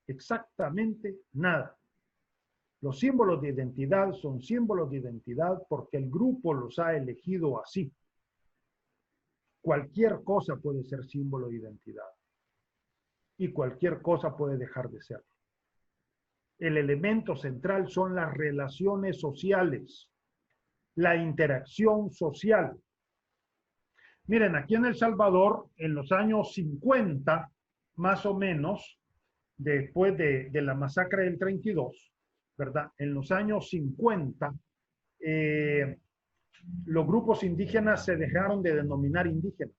Exactamente nada. Los símbolos de identidad son símbolos de identidad porque el grupo los ha elegido así. Cualquier cosa puede ser símbolo de identidad. Y cualquier cosa puede dejar de ser. El elemento central son las relaciones sociales, la interacción social. Miren, aquí en El Salvador, en los años 50, más o menos, después de la masacre del 32, ¿verdad? En los años 50, los grupos indígenas se dejaron de denominar indígenas.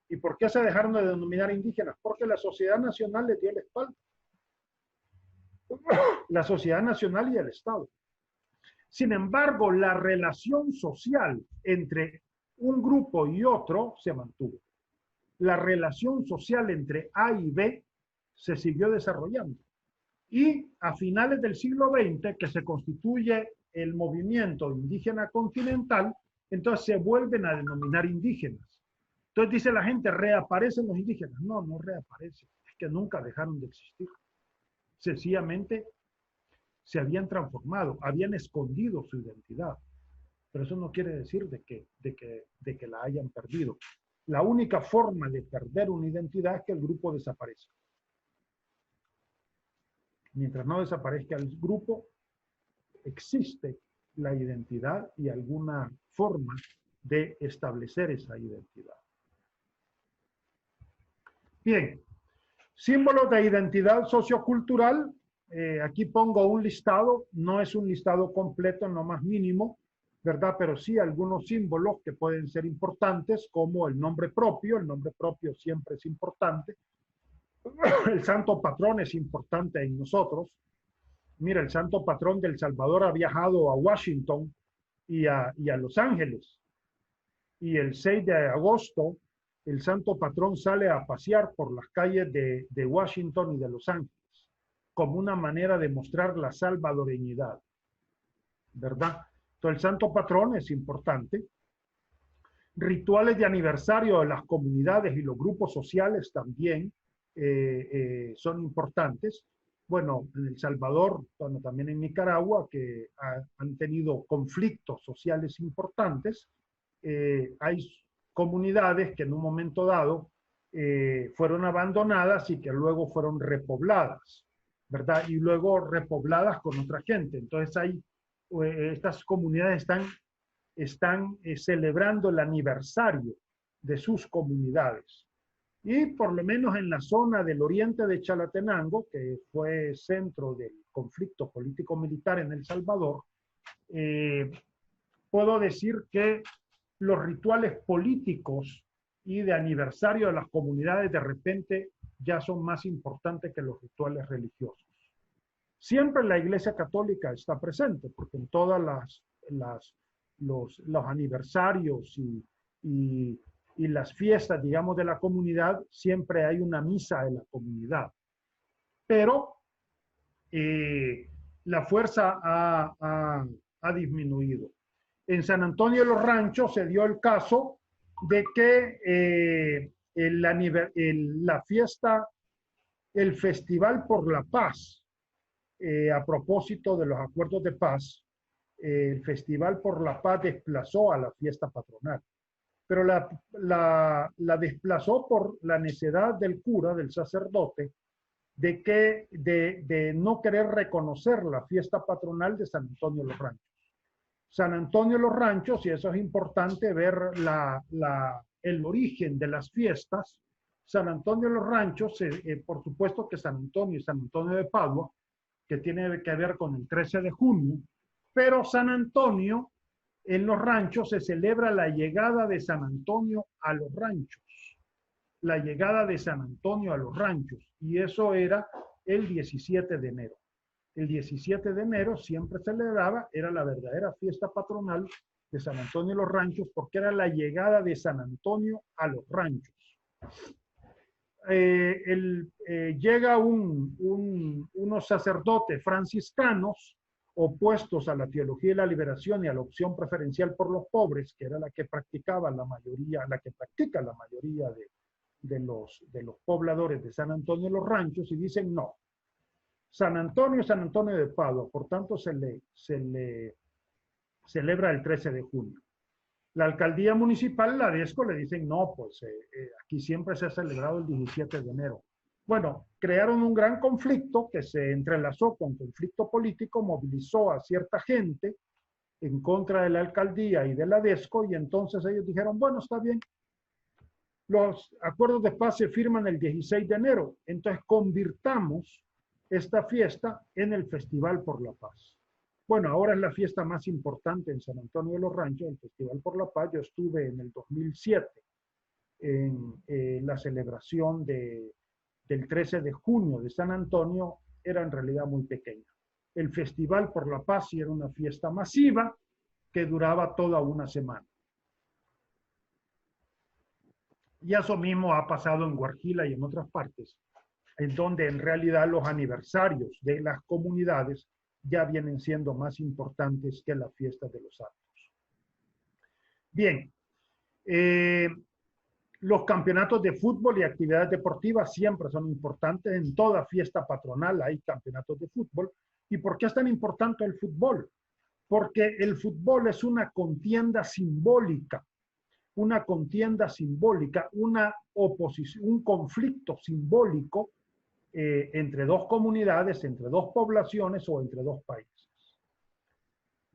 ¿Y por qué se dejaron de denominar indígenas? Porque la sociedad nacional les dio la espalda. La sociedad nacional y el Estado. Sin embargo, la relación social entre un grupo y otro se mantuvo. la relación social entre A y B se siguió desarrollando. Y a finales del siglo XX, que se constituye el movimiento indígena continental, entonces se vuelven a denominar indígenas. Entonces dice la gente, reaparecen los indígenas. No, no reaparecen, es que nunca dejaron de existir. Sencillamente se habían transformado, habían escondido su identidad. Pero eso no quiere decir de que la hayan perdido. La única forma de perder una identidad es que el grupo desaparezca. Mientras no desaparezca el grupo, existe la identidad y alguna forma de establecer esa identidad. Bien, símbolos de identidad sociocultural. Aquí pongo un listado, no es un listado completo, no más mínimo, ¿verdad? Pero sí algunos símbolos que pueden ser importantes, como el nombre propio siempre es importante. El santo patrón es importante en nosotros. Mira, el santo patrón de El Salvador ha viajado a Washington y a Los Ángeles. Y el 6 de agosto, el santo patrón sale a pasear por las calles de Washington y de Los Ángeles, como una manera de mostrar la salvadoreñidad, ¿verdad? Entonces, el santo patrón es importante. Rituales de aniversario de las comunidades y los grupos sociales también son importantes. Bueno, en El Salvador, bueno, también en Nicaragua, que han tenido conflictos sociales importantes, hay comunidades que en un momento dado fueron abandonadas y que luego fueron repobladas, ¿verdad? Y luego repobladas con otra gente. Entonces estas comunidades están celebrando el aniversario de sus comunidades. Y por lo menos en la zona del oriente de Chalatenango, que fue centro del conflicto político-militar en El Salvador, puedo decir que los rituales políticos y de aniversario de las comunidades de repente ya son más importantes que los rituales religiosos. Siempre la Iglesia Católica está presente, porque en todas los aniversarios y las fiestas, digamos, de la comunidad, siempre hay una misa de la comunidad. Pero la fuerza ha disminuido. En San Antonio de los Ranchos se dio el caso de que la fiesta, el Festival por la Paz, a propósito de los acuerdos de paz, el Festival por la Paz desplazó a la fiesta patronal, pero la desplazó por la necedad del cura, del sacerdote, de no querer reconocer la fiesta patronal de San Antonio de los Ranchos. San Antonio de los Ranchos, y eso es importante ver el origen de las fiestas. San Antonio de los Ranchos, por supuesto que San Antonio y San Antonio de Padua, que tiene que ver con el 13 de junio, pero San Antonio en los Ranchos se celebra la llegada de San Antonio a los ranchos. La llegada de San Antonio a los ranchos, y eso era el 17 de enero. El 17 de enero siempre celebraba, era la verdadera fiesta patronal de San Antonio de los Ranchos, porque era la llegada de San Antonio a los ranchos. Llega unos sacerdotes franciscanos opuestos a la teología de la liberación y a la opción preferencial por los pobres, que era la que practicaba la mayoría, la que practica la mayoría de los pobladores de San Antonio de los Ranchos, y dicen no. San Antonio es San Antonio de Padua, por tanto se le celebra el 13 de junio. La alcaldía municipal, la DESCO, le dicen no, pues aquí siempre se ha celebrado el 17 de enero. Bueno, crearon un gran conflicto que se entrelazó con conflicto político, movilizó a cierta gente en contra de la alcaldía y de la DESCO, y entonces ellos dijeron, bueno, está bien, los acuerdos de paz se firman el 16 de enero, entonces convirtamos esta fiesta en el Festival por la Paz. Bueno, ahora es la fiesta más importante en San Antonio de los Ranchos, el Festival por la Paz. Yo estuve en el 2007 en la celebración del 13 de junio de San Antonio, era en realidad muy pequeña. El Festival por la Paz sí era una fiesta masiva que duraba toda una semana. Y eso mismo ha pasado en Guarjila y en otras partes, en donde en realidad los aniversarios de las comunidades ya vienen siendo más importantes que las fiestas de los santos. Bien, los campeonatos de fútbol y actividades deportivas siempre son importantes. En toda fiesta patronal hay campeonatos de fútbol. ¿Y por qué es tan importante el fútbol? Porque el fútbol es una contienda simbólica, una oposición, un conflicto simbólico entre dos comunidades, entre dos poblaciones o entre dos países.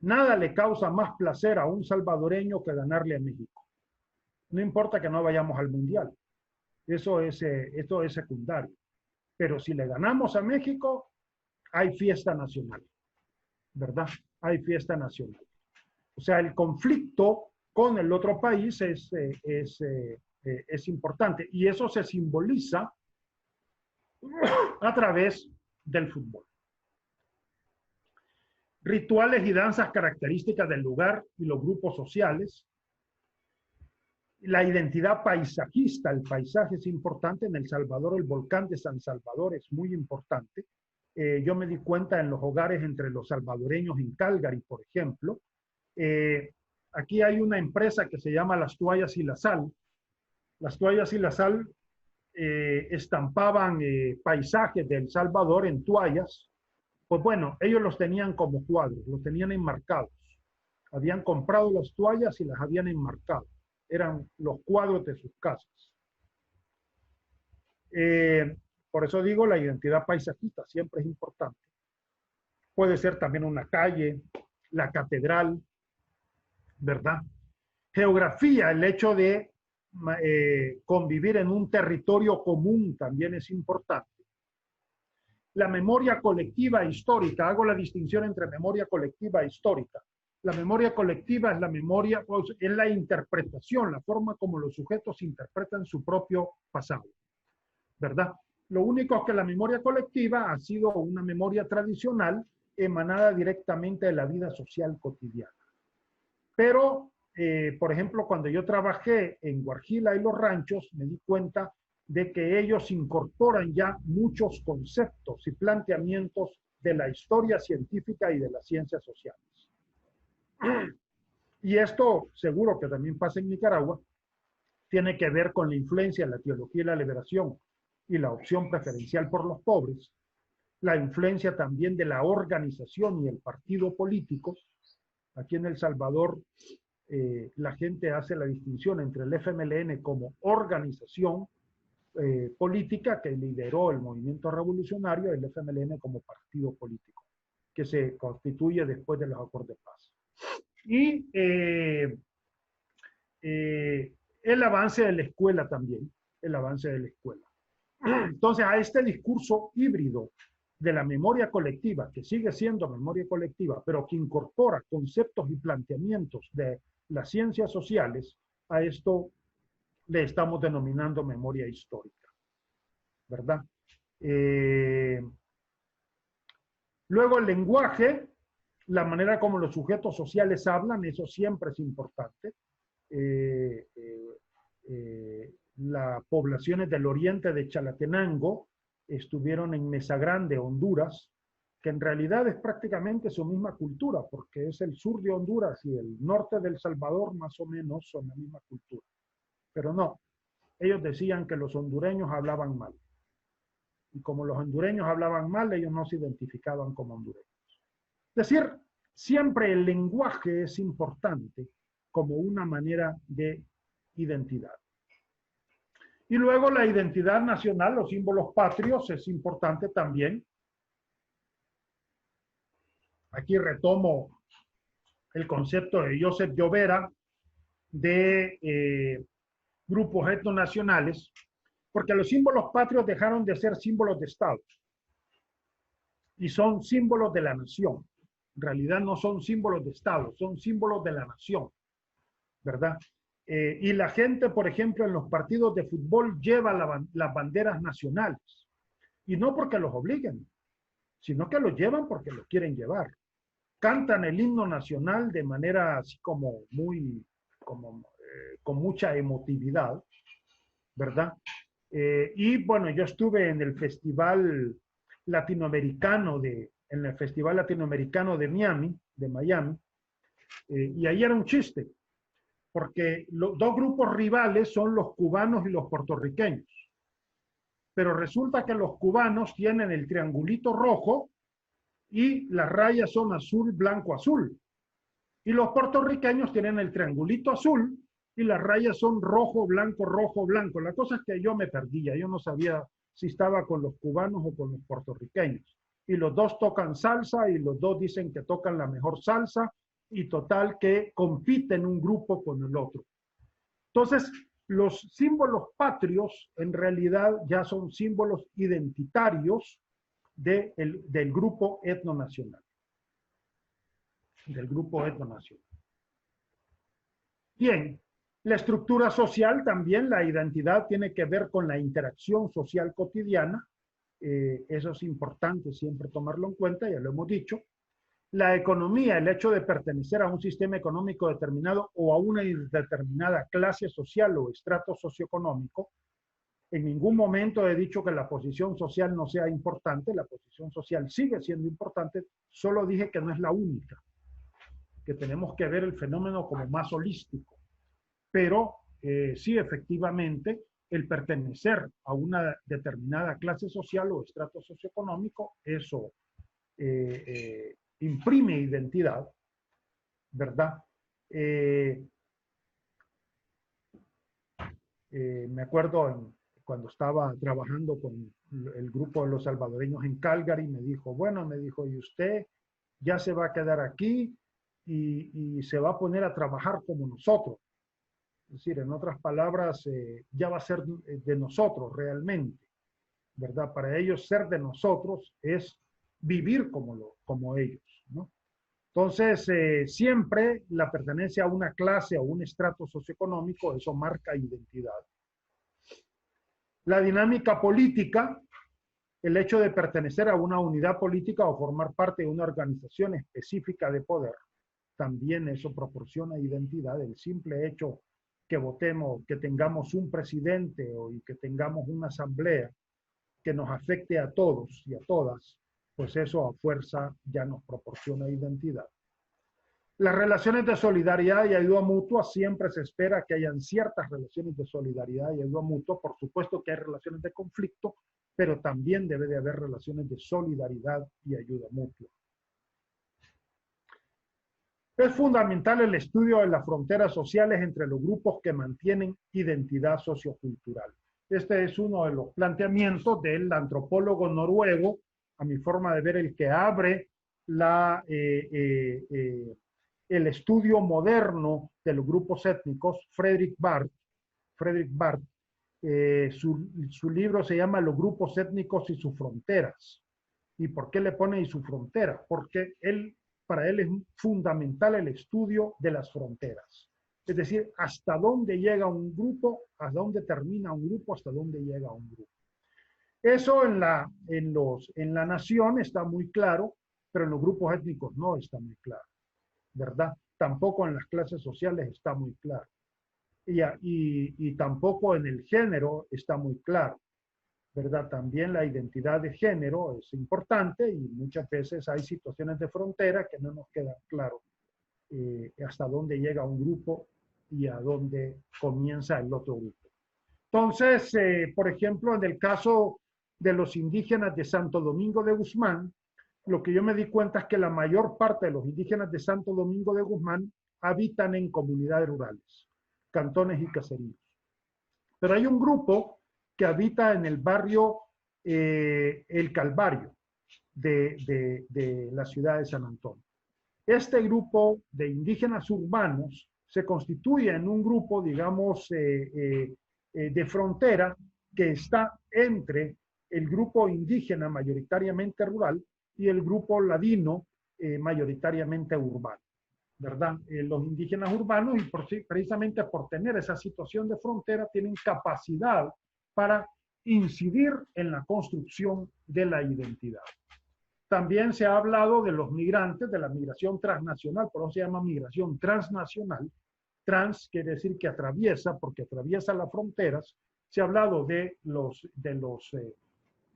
Nada le causa más placer a un salvadoreño que ganarle a México. No importa que no vayamos al mundial, esto es secundario. Pero si le ganamos a México, hay fiesta nacional, ¿verdad? Hay fiesta nacional. O sea, el conflicto con el otro país es importante y eso se simboliza a través del fútbol. Rituales y danzas características del lugar y los grupos sociales. La identidad paisajista, el paisaje es importante. En El Salvador, el volcán de San Salvador es muy importante. Yo me di cuenta en los hogares entre los salvadoreños en Calgary, por ejemplo. Aquí hay una empresa que se llama Las Toallas y la Sal. Las Toallas y la Sal estampaban paisajes de El Salvador en toallas. Pues bueno, ellos los tenían como cuadros, los tenían enmarcados. Habían comprado las toallas y las habían enmarcado. Eran los cuadros de sus casas. Por eso digo, la identidad paisajista siempre es importante. Puede ser también una calle, la catedral, ¿verdad? Geografía, el hecho de convivir en un territorio común también es importante. La memoria colectiva histórica, hago la distinción entre memoria colectiva e histórica. La memoria colectiva es la memoria, es la interpretación, la forma como los sujetos interpretan su propio pasado, ¿verdad? Lo único es que la memoria colectiva ha sido una memoria tradicional emanada directamente de la vida social cotidiana. Pero, por ejemplo, cuando yo trabajé en Guarjila y los ranchos, me di cuenta de que ellos incorporan ya muchos conceptos y planteamientos de la historia científica y de las ciencias sociales. Y esto, seguro que también pasa en Nicaragua, tiene que ver con la influencia de la teología y la liberación y la opción preferencial por los pobres, la influencia también de la organización y el partido político. Aquí en El Salvador, la gente hace la distinción entre el FMLN como organización política que lideró el movimiento revolucionario y el FMLN como partido político, que se constituye después de los acuerdos de paz. Y el avance de la escuela también, el avance de la escuela. Entonces, a este discurso híbrido de la memoria colectiva, que sigue siendo memoria colectiva, pero que incorpora conceptos y planteamientos de las ciencias sociales, a esto le estamos denominando memoria histórica, ¿verdad? Luego el lenguaje, la manera como los sujetos sociales hablan, eso siempre es importante. Las poblaciones del oriente de Chalatenango estuvieron en Mesa Grande, Honduras, que en realidad es prácticamente su misma cultura, porque es el sur de Honduras y el norte del Salvador más o menos son la misma cultura. Pero no, ellos decían que los hondureños hablaban mal. Y como los hondureños hablaban mal, ellos no se identificaban como hondureños. Es decir, siempre el lenguaje es importante como una manera de identidad. Y luego la identidad nacional, los símbolos patrios, es importante también. Aquí retomo el concepto de Joseph Llovera de grupos etnonacionales, porque los símbolos patrios dejaron de ser símbolos de Estado y son símbolos de la nación. En realidad no son símbolos de Estado, son símbolos de la nación, ¿verdad? Y la gente, por ejemplo, en los partidos de fútbol lleva las banderas nacionales. Y no porque los obliguen, sino que los llevan porque los quieren llevar. Cantan el himno nacional de manera así como muy, con mucha emotividad. ¿verdad? Y bueno, yo estuve en el Festival Latinoamericano de Miami, y ahí era un chiste, porque los dos grupos rivales son los cubanos y los puertorriqueños. Pero resulta que los cubanos tienen el triangulito rojo y las rayas son azul, blanco, azul. Y los puertorriqueños tienen el triangulito azul y las rayas son rojo, blanco, rojo, blanco. La cosa es que yo me perdía, yo no sabía si estaba con los cubanos o con los puertorriqueños. Y los dos tocan salsa y los dos dicen que tocan la mejor salsa y total que compiten un grupo con el otro. Entonces, los símbolos patrios en realidad ya son símbolos identitarios del grupo etnonacional. Bien, la estructura social también, la identidad tiene que ver con la interacción social cotidiana. Eso es importante siempre tomarlo en cuenta, ya lo hemos dicho. La economía, el hecho de pertenecer a un sistema económico determinado o a una determinada clase social o estrato socioeconómico. En ningún momento he dicho que la posición social no sea importante, la posición social sigue siendo importante, solo dije que no es la única, que tenemos que ver el fenómeno como más holístico. Pero sí, efectivamente, el pertenecer a una determinada clase social o estrato socioeconómico, eso imprime identidad, ¿verdad? Me acuerdo cuando estaba trabajando con el grupo de los salvadoreños en Calgary, me dijo, ¿y usted ya se va a quedar aquí y se va a poner a trabajar como nosotros? Es decir, en otras palabras, ya va a ser de nosotros realmente, ¿verdad? Para ellos ser de nosotros es vivir como ellos, ¿no? Entonces, siempre la pertenencia a una clase o un estrato socioeconómico, eso marca identidad. La dinámica política, el hecho de pertenecer a una unidad política o formar parte de una organización específica de poder, también eso proporciona identidad. El simple hecho que votemos, que tengamos un presidente y que tengamos una asamblea que nos afecte a todos y a todas, pues eso a fuerza ya nos proporciona identidad. Las relaciones de solidaridad y ayuda mutua, siempre se espera que hayan ciertas relaciones de solidaridad y ayuda mutua. Por supuesto que hay relaciones de conflicto, pero también debe de haber relaciones de solidaridad y ayuda mutua. Es fundamental el estudio de las fronteras sociales entre los grupos que mantienen identidad sociocultural. Este es uno de los planteamientos del antropólogo noruego, a mi forma de ver, el que abre el estudio moderno de los grupos étnicos, Fredrik Barth. Su libro se llama Los grupos étnicos y sus fronteras. ¿Y por qué le pone y su frontera? Porque para él es fundamental el estudio de las fronteras. Es decir, hasta dónde llega un grupo, hasta dónde termina un grupo, hasta dónde llega un grupo. Eso en la nación está muy claro, pero en los grupos étnicos no está muy claro, ¿verdad? Tampoco en las clases sociales está muy claro. Y tampoco en el género está muy claro, ¿verdad? También la identidad de género es importante y muchas veces hay situaciones de frontera que no nos queda claro hasta dónde llega un grupo y a dónde comienza el otro grupo. Entonces, por ejemplo, en el caso de los indígenas de Santo Domingo de Guzmán, lo que yo me di cuenta es que la mayor parte de los indígenas de Santo Domingo de Guzmán habitan en comunidades rurales, cantones y caseríos. Pero hay un grupo que habita en el barrio El Calvario de la ciudad de San Antonio. Este grupo de indígenas urbanos se constituye en un grupo, digamos, de frontera que está entre el grupo indígena mayoritariamente rural y el grupo ladino mayoritariamente urbano, ¿verdad? Los indígenas urbanos, y precisamente por tener esa situación de frontera, tienen capacidad para incidir en la construcción de la identidad. También se ha hablado de los migrantes, de la migración transnacional, por eso se llama migración transnacional. Trans quiere decir que atraviesa, porque atraviesa las fronteras, Se ha hablado de los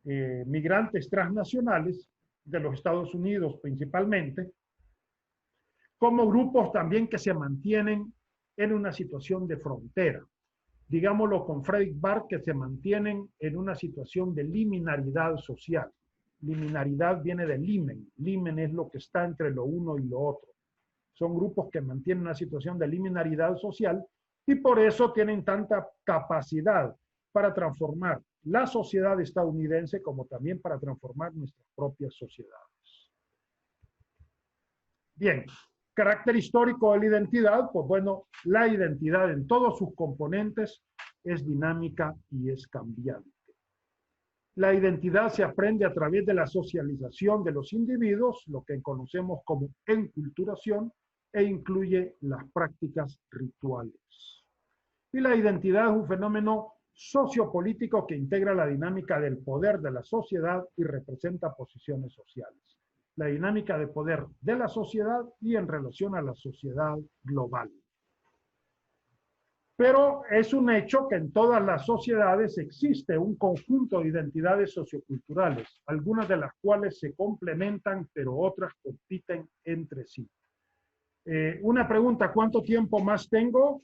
migrantes transnacionales de los Estados Unidos principalmente, como grupos también que se mantienen en una situación de frontera. Digámoslo con Frederick Barth, que se mantienen en una situación de liminaridad social. Liminaridad viene de limen. Limen es lo que está entre lo uno y lo otro. Son grupos que mantienen una situación de liminaridad social y por eso tienen tanta capacidad para transformar la sociedad estadounidense como también para transformar nuestras propias sociedades. Bien, carácter histórico de la identidad, pues bueno, la identidad en todos sus componentes es dinámica y es cambiante. La identidad se aprende a través de la socialización de los individuos, lo que conocemos como enculturación, e incluye las prácticas rituales. Y la identidad es un fenómeno sociopolítico que integra la dinámica del poder de la sociedad y representa posiciones sociales. La dinámica de poder de la sociedad y en relación a la sociedad global. Pero es un hecho que en todas las sociedades existe un conjunto de identidades socioculturales, algunas de las cuales se complementan, pero otras compiten entre sí. Una pregunta, ¿cuánto tiempo más tengo?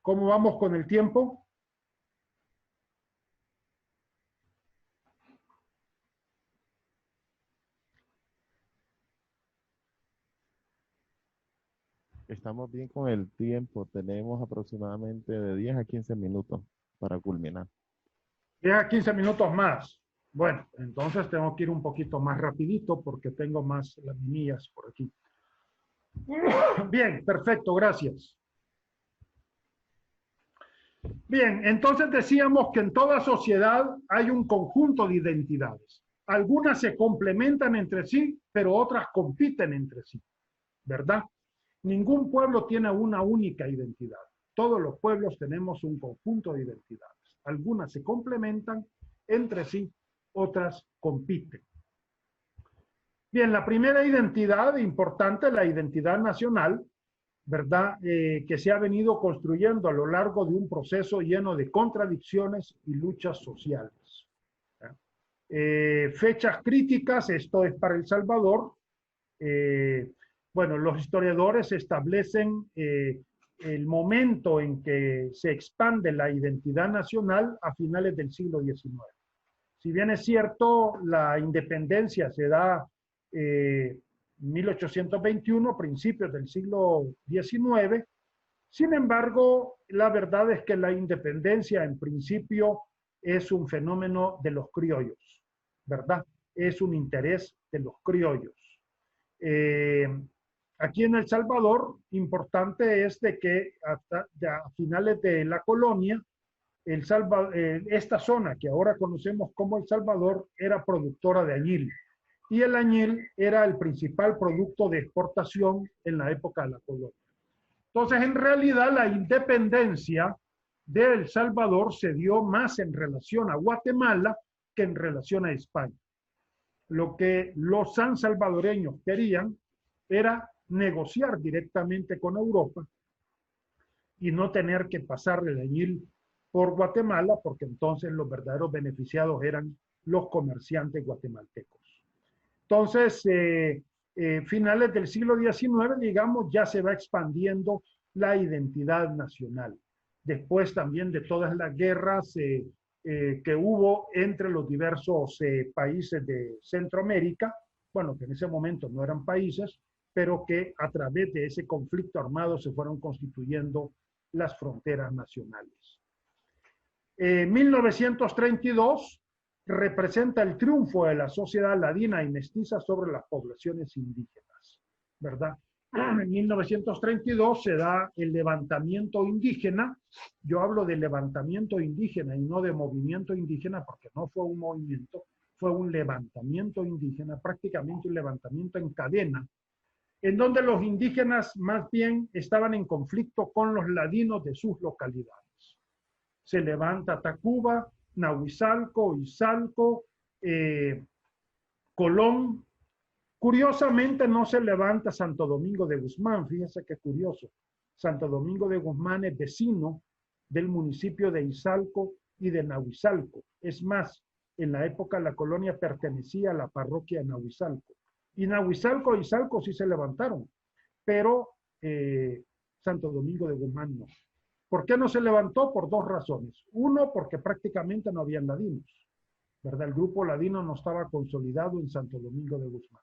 ¿Cómo vamos con el tiempo? Estamos bien con el tiempo. Tenemos aproximadamente de 10 a 15 minutos para culminar. 10 a 15 minutos más. Bueno, entonces tengo que ir un poquito más rapidito porque tengo más las millas por aquí. Bien, perfecto, gracias. Bien, entonces decíamos que en toda sociedad hay un conjunto de identidades. Algunas se complementan entre sí, pero otras compiten entre sí, ¿verdad? Ningún pueblo tiene una única identidad. Todos los pueblos tenemos un conjunto de identidades. Algunas se complementan entre sí, otras compiten. Bien, la primera identidad importante es la identidad nacional, ¿verdad? Que se ha venido construyendo a lo largo de un proceso lleno de contradicciones y luchas sociales. Fechas críticas, esto es para El Salvador. Bueno, los historiadores establecen el momento en que se expande la identidad nacional a finales del siglo XIX. Si bien es cierto, la independencia se da 1821, principios del siglo XIX. Sin embargo, la verdad es que la independencia en principio es un fenómeno de los criollos, ¿verdad? Es un interés de los criollos. Aquí en El Salvador, importante es de que a finales de la colonia, esta zona que ahora conocemos como El Salvador era productora de añil. Y el añil era el principal producto de exportación en la época de la colonia. Entonces, en realidad, la independencia de El Salvador se dio más en relación a Guatemala que en relación a España. Lo que los sansalvadoreños querían era negociar directamente con Europa y no tener que pasar el añil por Guatemala, porque entonces los verdaderos beneficiados eran los comerciantes guatemaltecos. Entonces, finales del siglo XIX, digamos, ya se va expandiendo la identidad nacional. Después también de todas las guerras que hubo entre los diversos países de Centroamérica, bueno, que en ese momento no eran países, pero que a través de ese conflicto armado se fueron constituyendo las fronteras nacionales. 1932 representa el triunfo de la sociedad ladina y mestiza sobre las poblaciones indígenas, ¿verdad? En 1932 se da el levantamiento indígena. Yo hablo de levantamiento indígena y no de movimiento indígena porque no fue un movimiento, fue un levantamiento indígena, prácticamente un levantamiento en cadena, en donde los indígenas más bien estaban en conflicto con los ladinos de sus localidades. Se levanta Tacuba, Nahuizalco, Izalco, Colón. Curiosamente no se levanta Santo Domingo de Guzmán, fíjense qué curioso. Santo Domingo de Guzmán es vecino del municipio de Izalco y de Nahuizalco. Es más, en la época la colonia pertenecía a la parroquia de Nahuizalco. Y Nahuizalco e Izalco sí se levantaron, pero Santo Domingo de Guzmán no. ¿Por qué no se levantó? Por dos razones. Uno, porque prácticamente no habían ladinos, ¿verdad? El grupo ladino no estaba consolidado en Santo Domingo de Guzmán.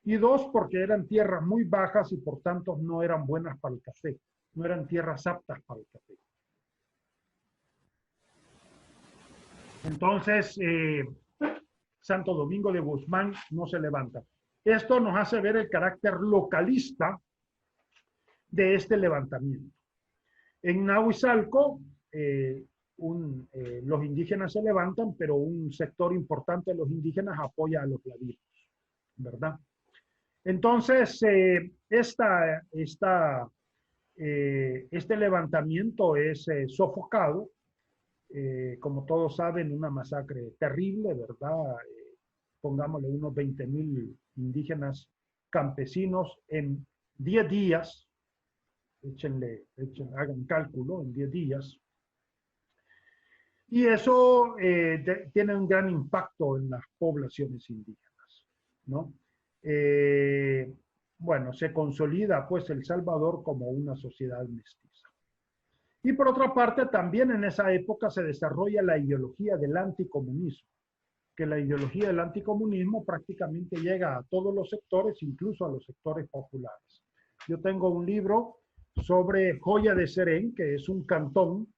Y dos, porque eran tierras muy bajas y por tanto no eran buenas para el café, no eran tierras aptas para el café. Entonces, Santo Domingo de Guzmán no se levanta. Esto nos hace ver el carácter localista de este levantamiento. En Nahuizalco, los indígenas se levantan, pero un sector importante de los indígenas apoya a los ladinos, ¿verdad? Entonces, este levantamiento es sofocado, como todos saben, una masacre terrible, ¿verdad? Pongámosle unos 20,000 indígenas campesinos en 10 días, hagan cálculo, en 10 días. Y eso tiene un gran impacto en las poblaciones indígenas, ¿no? Bueno, se consolida pues El Salvador como una sociedad mestiza. Y por otra parte, también en esa época se desarrolla la ideología del anticomunismo, que la ideología del anticomunismo prácticamente llega a todos los sectores, incluso a los sectores populares. Yo tengo un libro sobre Joya de Serén, que es un cantón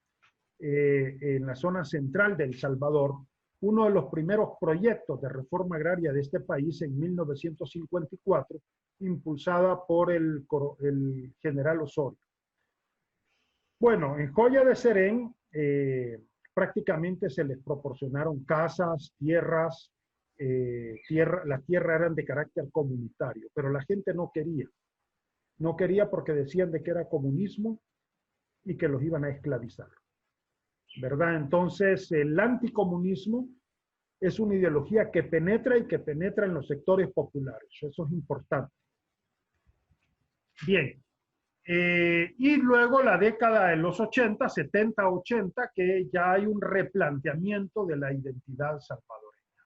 en la zona central de El Salvador, uno de los primeros proyectos de reforma agraria de este país en 1954, impulsada por el general Osorio. Bueno, en Joya de Serén prácticamente se les proporcionaron casas, tierras, las tierras eran de carácter comunitario, pero la gente no quería. No quería porque decían de que era comunismo y que los iban a esclavizar, ¿verdad? Entonces, el anticomunismo es una ideología que penetra y que penetra en los sectores populares. Eso es importante. Bien. Y luego la década de los 80, 70, 80, que ya hay un replanteamiento de la identidad salvadoreña.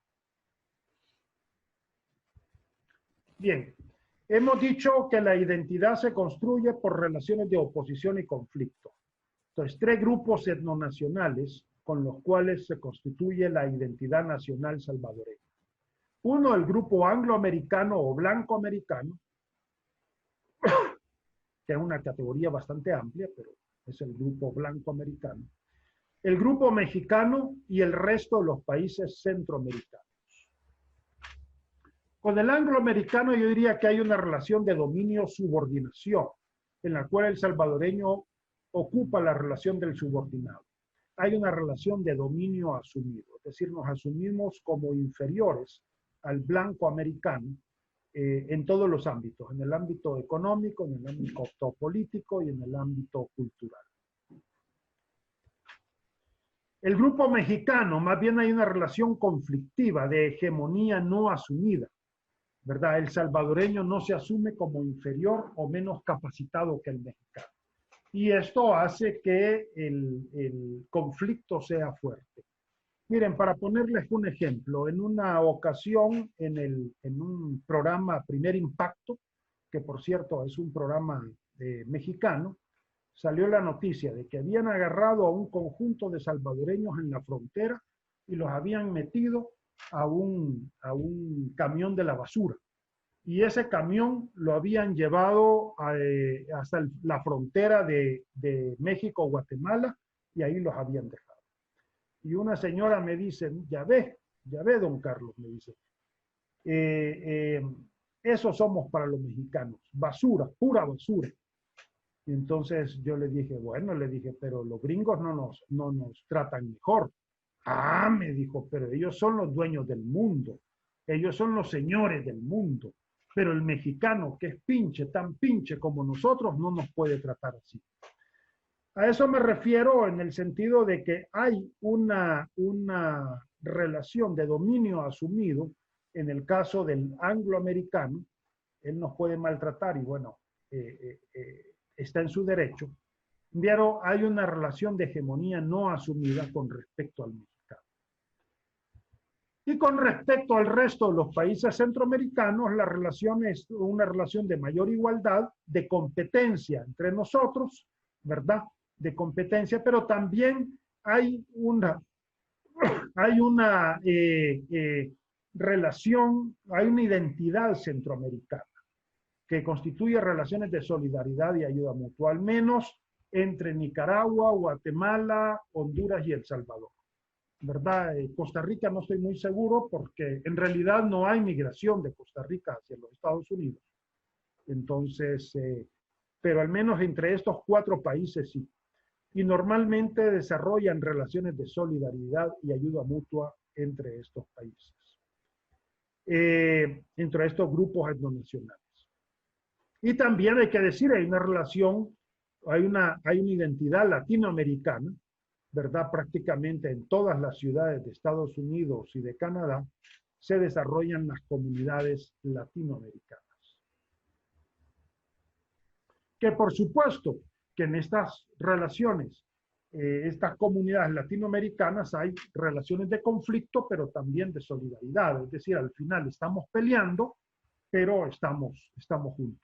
Bien, hemos dicho que la identidad se construye por relaciones de oposición y conflicto. Entonces, 3 grupos etnonacionales con los cuales se constituye la identidad nacional salvadoreña. Uno, el grupo angloamericano o blanco-americano, que es una categoría bastante amplia, pero es el grupo blanco-americano. El grupo mexicano y el resto de los países centroamericanos. Con el angloamericano yo diría que hay una relación de dominio-subordinación, en la cual el salvadoreño ocupa la relación del subordinado. Hay una relación de dominio asumido, es decir, nos asumimos como inferiores al blanco americano en todos los ámbitos, en el ámbito económico, en el ámbito político y en el ámbito cultural. El grupo mexicano, más bien hay una relación conflictiva de hegemonía no asumida, ¿verdad? El salvadoreño no se asume como inferior o menos capacitado que el mexicano. Y esto hace que el conflicto sea fuerte. Miren, para ponerles un ejemplo, en una ocasión en un programa Primer Impacto, que por cierto es un programa mexicano, salió la noticia de que habían agarrado a un conjunto de salvadoreños en la frontera y los habían metido a un camión de la basura. Y ese camión lo habían llevado hasta la frontera de México-Guatemala y ahí los habían dejado. Y una señora me dice, ya ve, don Carlos, me dice, eso somos para los mexicanos, basura, pura basura. Y entonces yo le dije, bueno, pero los gringos no nos tratan mejor. Ah, me dijo, pero ellos son los dueños del mundo, ellos son los señores del mundo, pero el mexicano que es pinche, tan pinche como nosotros, no nos puede tratar así. A eso me refiero en el sentido de que hay una relación de dominio asumido en el caso del angloamericano. Él nos puede maltratar y bueno, está en su derecho, Pero hay una relación de hegemonía no asumida con respecto al mexicano. Y con respecto al resto de los países centroamericanos, la relación es una relación de mayor igualdad, de competencia entre nosotros, ¿verdad? De competencia, pero también hay una relación, hay una identidad centroamericana que constituye relaciones de solidaridad y ayuda mutua, al menos entre Nicaragua, Guatemala, Honduras y El Salvador. ¿Verdad? Costa Rica no estoy muy seguro porque en realidad no hay migración de Costa Rica hacia los Estados Unidos. Entonces, pero al menos entre estos 4 países sí. Y normalmente desarrollan relaciones de solidaridad y ayuda mutua entre estos países, entre estos grupos etnonacionales. Y también hay que decir, hay una relación, hay una identidad latinoamericana, ¿verdad? Prácticamente en todas las ciudades de Estados Unidos y de Canadá se desarrollan las comunidades latinoamericanas. Que por supuesto que en estas relaciones, estas comunidades latinoamericanas hay relaciones de conflicto, pero también de solidaridad. Es decir, al final estamos peleando, pero estamos juntos.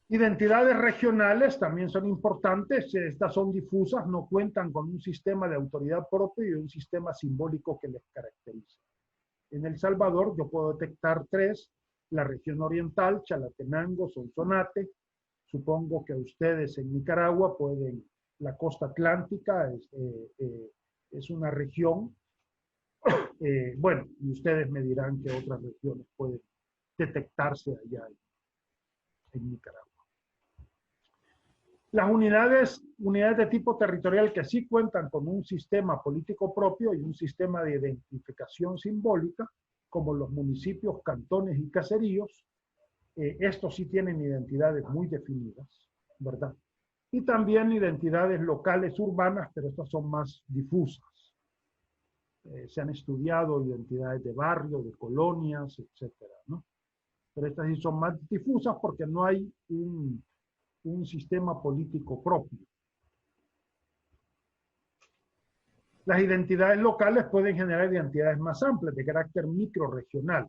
Identidades regionales también son importantes, estas son difusas, no cuentan con un sistema de autoridad propio y un sistema simbólico que les caracteriza. En El Salvador yo puedo detectar 3, la región oriental, Chalatenango, Sonsonate, supongo que ustedes en Nicaragua pueden, la costa atlántica es una región, bueno, y ustedes me dirán que otras regiones pueden detectarse allá en Nicaragua. Las unidades de tipo territorial que sí cuentan con un sistema político propio y un sistema de identificación simbólica, como los municipios, cantones y caseríos, estos sí tienen identidades muy definidas, ¿verdad? Y también identidades locales urbanas, pero estas son más difusas. Se han estudiado identidades de barrio, de colonias, etcétera, ¿no? Pero estas sí son más difusas porque no hay un sistema político propio. Las identidades locales pueden generar identidades más amplias, de carácter microrregional.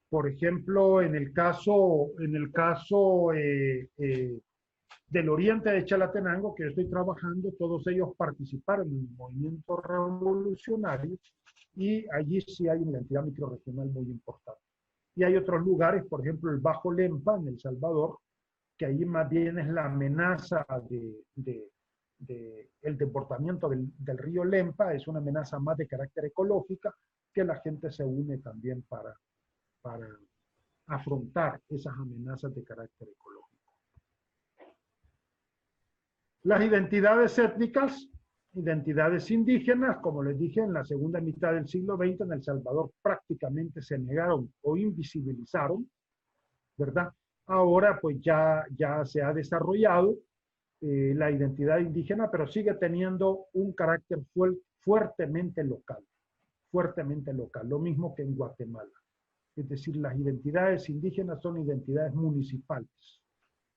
Por ejemplo, en el caso del oriente de Chalatenango, que yo estoy trabajando, todos ellos participaron en el movimiento revolucionario y allí sí hay una identidad microrregional muy importante. Y hay otros lugares, por ejemplo, el Bajo Lempa, en El Salvador, que ahí más bien es la amenaza el desbordamiento del río Lempa, es una amenaza más de carácter ecológica, que la gente se une también para afrontar esas amenazas de carácter ecológico. Las identidades étnicas, identidades indígenas, como les dije, en la segunda mitad del siglo XX en El Salvador prácticamente se negaron o invisibilizaron, ¿verdad? Ahora pues ya se ha desarrollado la identidad indígena, pero sigue teniendo un carácter fuertemente local, lo mismo que en Guatemala. Es decir, las identidades indígenas son identidades municipales,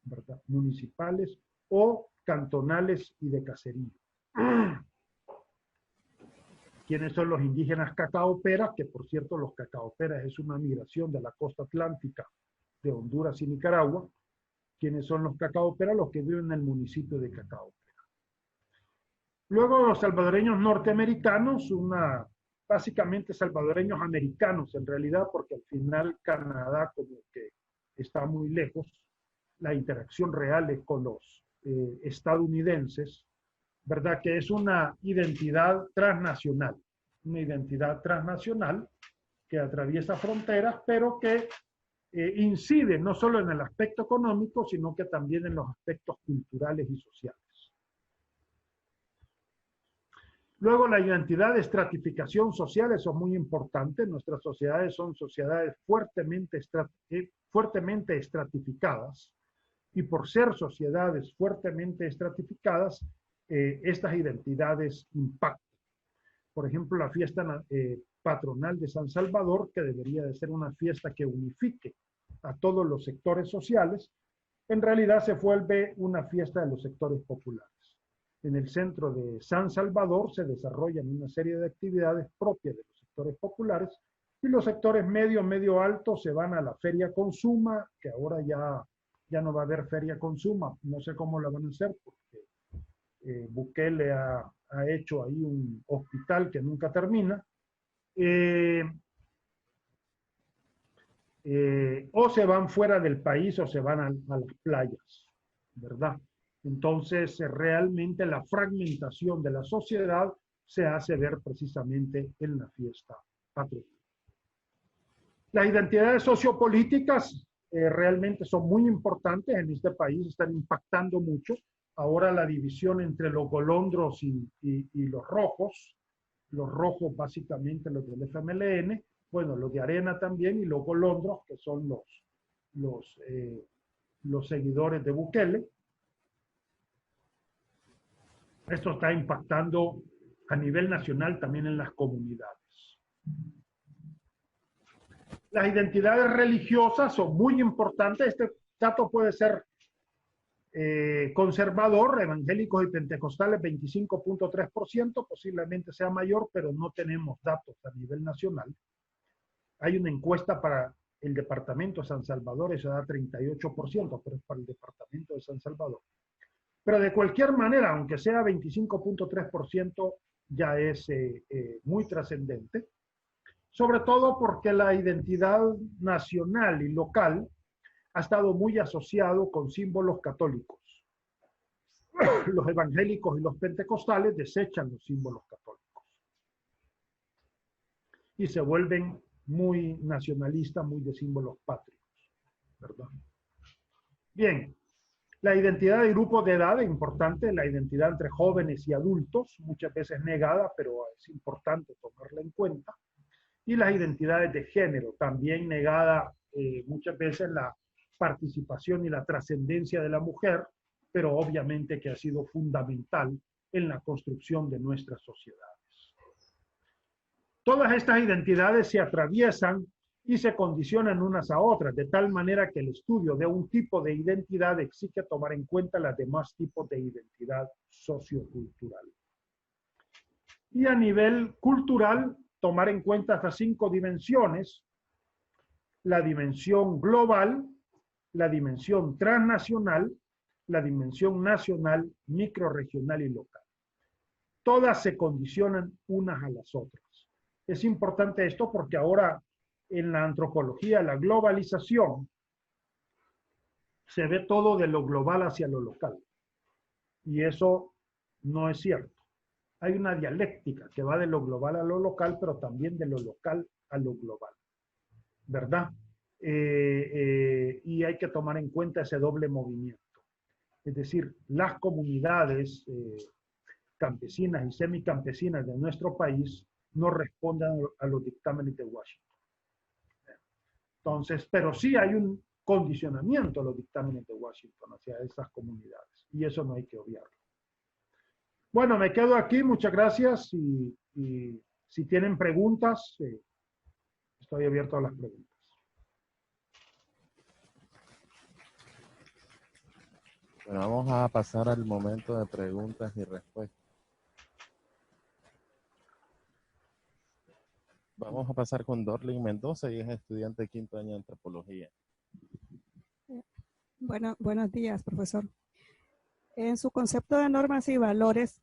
¿verdad? Municipales o cantonales y de caserío. ¿Quiénes son los indígenas cacaoperas? Que por cierto, los cacaoperas es una migración de la costa atlántica de Honduras y Nicaragua. ¿Quiénes son los cacaoperas? Los que viven en el municipio de Cacaopera. Luego los salvadoreños norteamericanos, básicamente salvadoreños americanos en realidad, porque al final Canadá como que está muy lejos, la interacción real es con los estadounidenses, ¿verdad? Que es una identidad transnacional que atraviesa fronteras, pero que incide no solo en el aspecto económico, sino que también en los aspectos culturales y sociales. Luego, la identidad de estratificación social, eso es muy importante. Nuestras sociedades son sociedades fuertemente estratificadas, y por ser sociedades fuertemente estratificadas, estas identidades impactan. Por ejemplo, la fiesta patronal de San Salvador, que debería de ser una fiesta que unifique a todos los sectores sociales, en realidad se vuelve una fiesta de los sectores populares. En el centro de San Salvador se desarrollan una serie de actividades propias de los sectores populares y los sectores medio altos se van a la Feria Consuma, que ahora ya no va a haber Feria Consuma, no sé cómo la van a hacer porque Bukele ha hecho ahí un hospital que nunca termina. O se van fuera del país o se van a las playas, ¿verdad? Entonces, realmente la fragmentación de la sociedad se hace ver precisamente en la fiesta patronal. Las identidades sociopolíticas realmente son muy importantes en este país, están impactando mucho. Ahora la división entre los golondros y los rojos básicamente los del FMLN, bueno, los de Arena también, y los golondros, que son los seguidores de Bukele. Esto está impactando a nivel nacional también en las comunidades. Las identidades religiosas son muy importantes. Este dato puede ser conservador, evangélicos y pentecostales 25.3%, posiblemente sea mayor, pero no tenemos datos a nivel nacional. Hay una encuesta para el departamento de San Salvador, eso da 38%, pero es para el departamento de San Salvador. Pero de cualquier manera, aunque sea 25.3%, ya es muy trascendente, sobre todo porque la identidad nacional y local ha estado muy asociado con símbolos católicos. Los evangélicos y los pentecostales desechan los símbolos católicos y se vuelven muy nacionalistas, muy de símbolos patrios, ¿verdad? Bien, la identidad de grupos de edad es importante, la identidad entre jóvenes y adultos, muchas veces negada, pero es importante tomarla en cuenta. Y las identidades de género, también negada muchas veces la participación y la trascendencia de la mujer, pero obviamente que ha sido fundamental en la construcción de nuestras sociedades. Todas estas identidades se atraviesan y se condicionan unas a otras, de tal manera que el estudio de un tipo de identidad exige tomar en cuenta los demás tipos de identidad sociocultural. Y a nivel cultural, tomar en cuenta estas 5 dimensiones: la dimensión global, la dimensión transnacional, la dimensión nacional, microrregional y local. Todas se condicionan unas a las otras. Es importante esto porque ahora en la antropología, la globalización, se ve todo de lo global hacia lo local. Y eso no es cierto. Hay una dialéctica que va de lo global a lo local, pero también de lo local a lo global, ¿verdad? Y hay que tomar en cuenta ese doble movimiento. Es decir, las comunidades campesinas y semicampesinas de nuestro país no responden a los dictámenes de Washington. Entonces, pero sí hay un condicionamiento a los dictámenes de Washington hacia esas comunidades, y eso no hay que obviarlo. Bueno, me quedo aquí, muchas gracias, y si tienen preguntas, estoy abierto a las preguntas. Bueno, vamos a pasar al momento de preguntas y respuestas. Vamos a pasar con Dorlin Mendoza, y es estudiante de 5º año de antropología. Bueno, buenos días, profesor. En su concepto de normas y valores,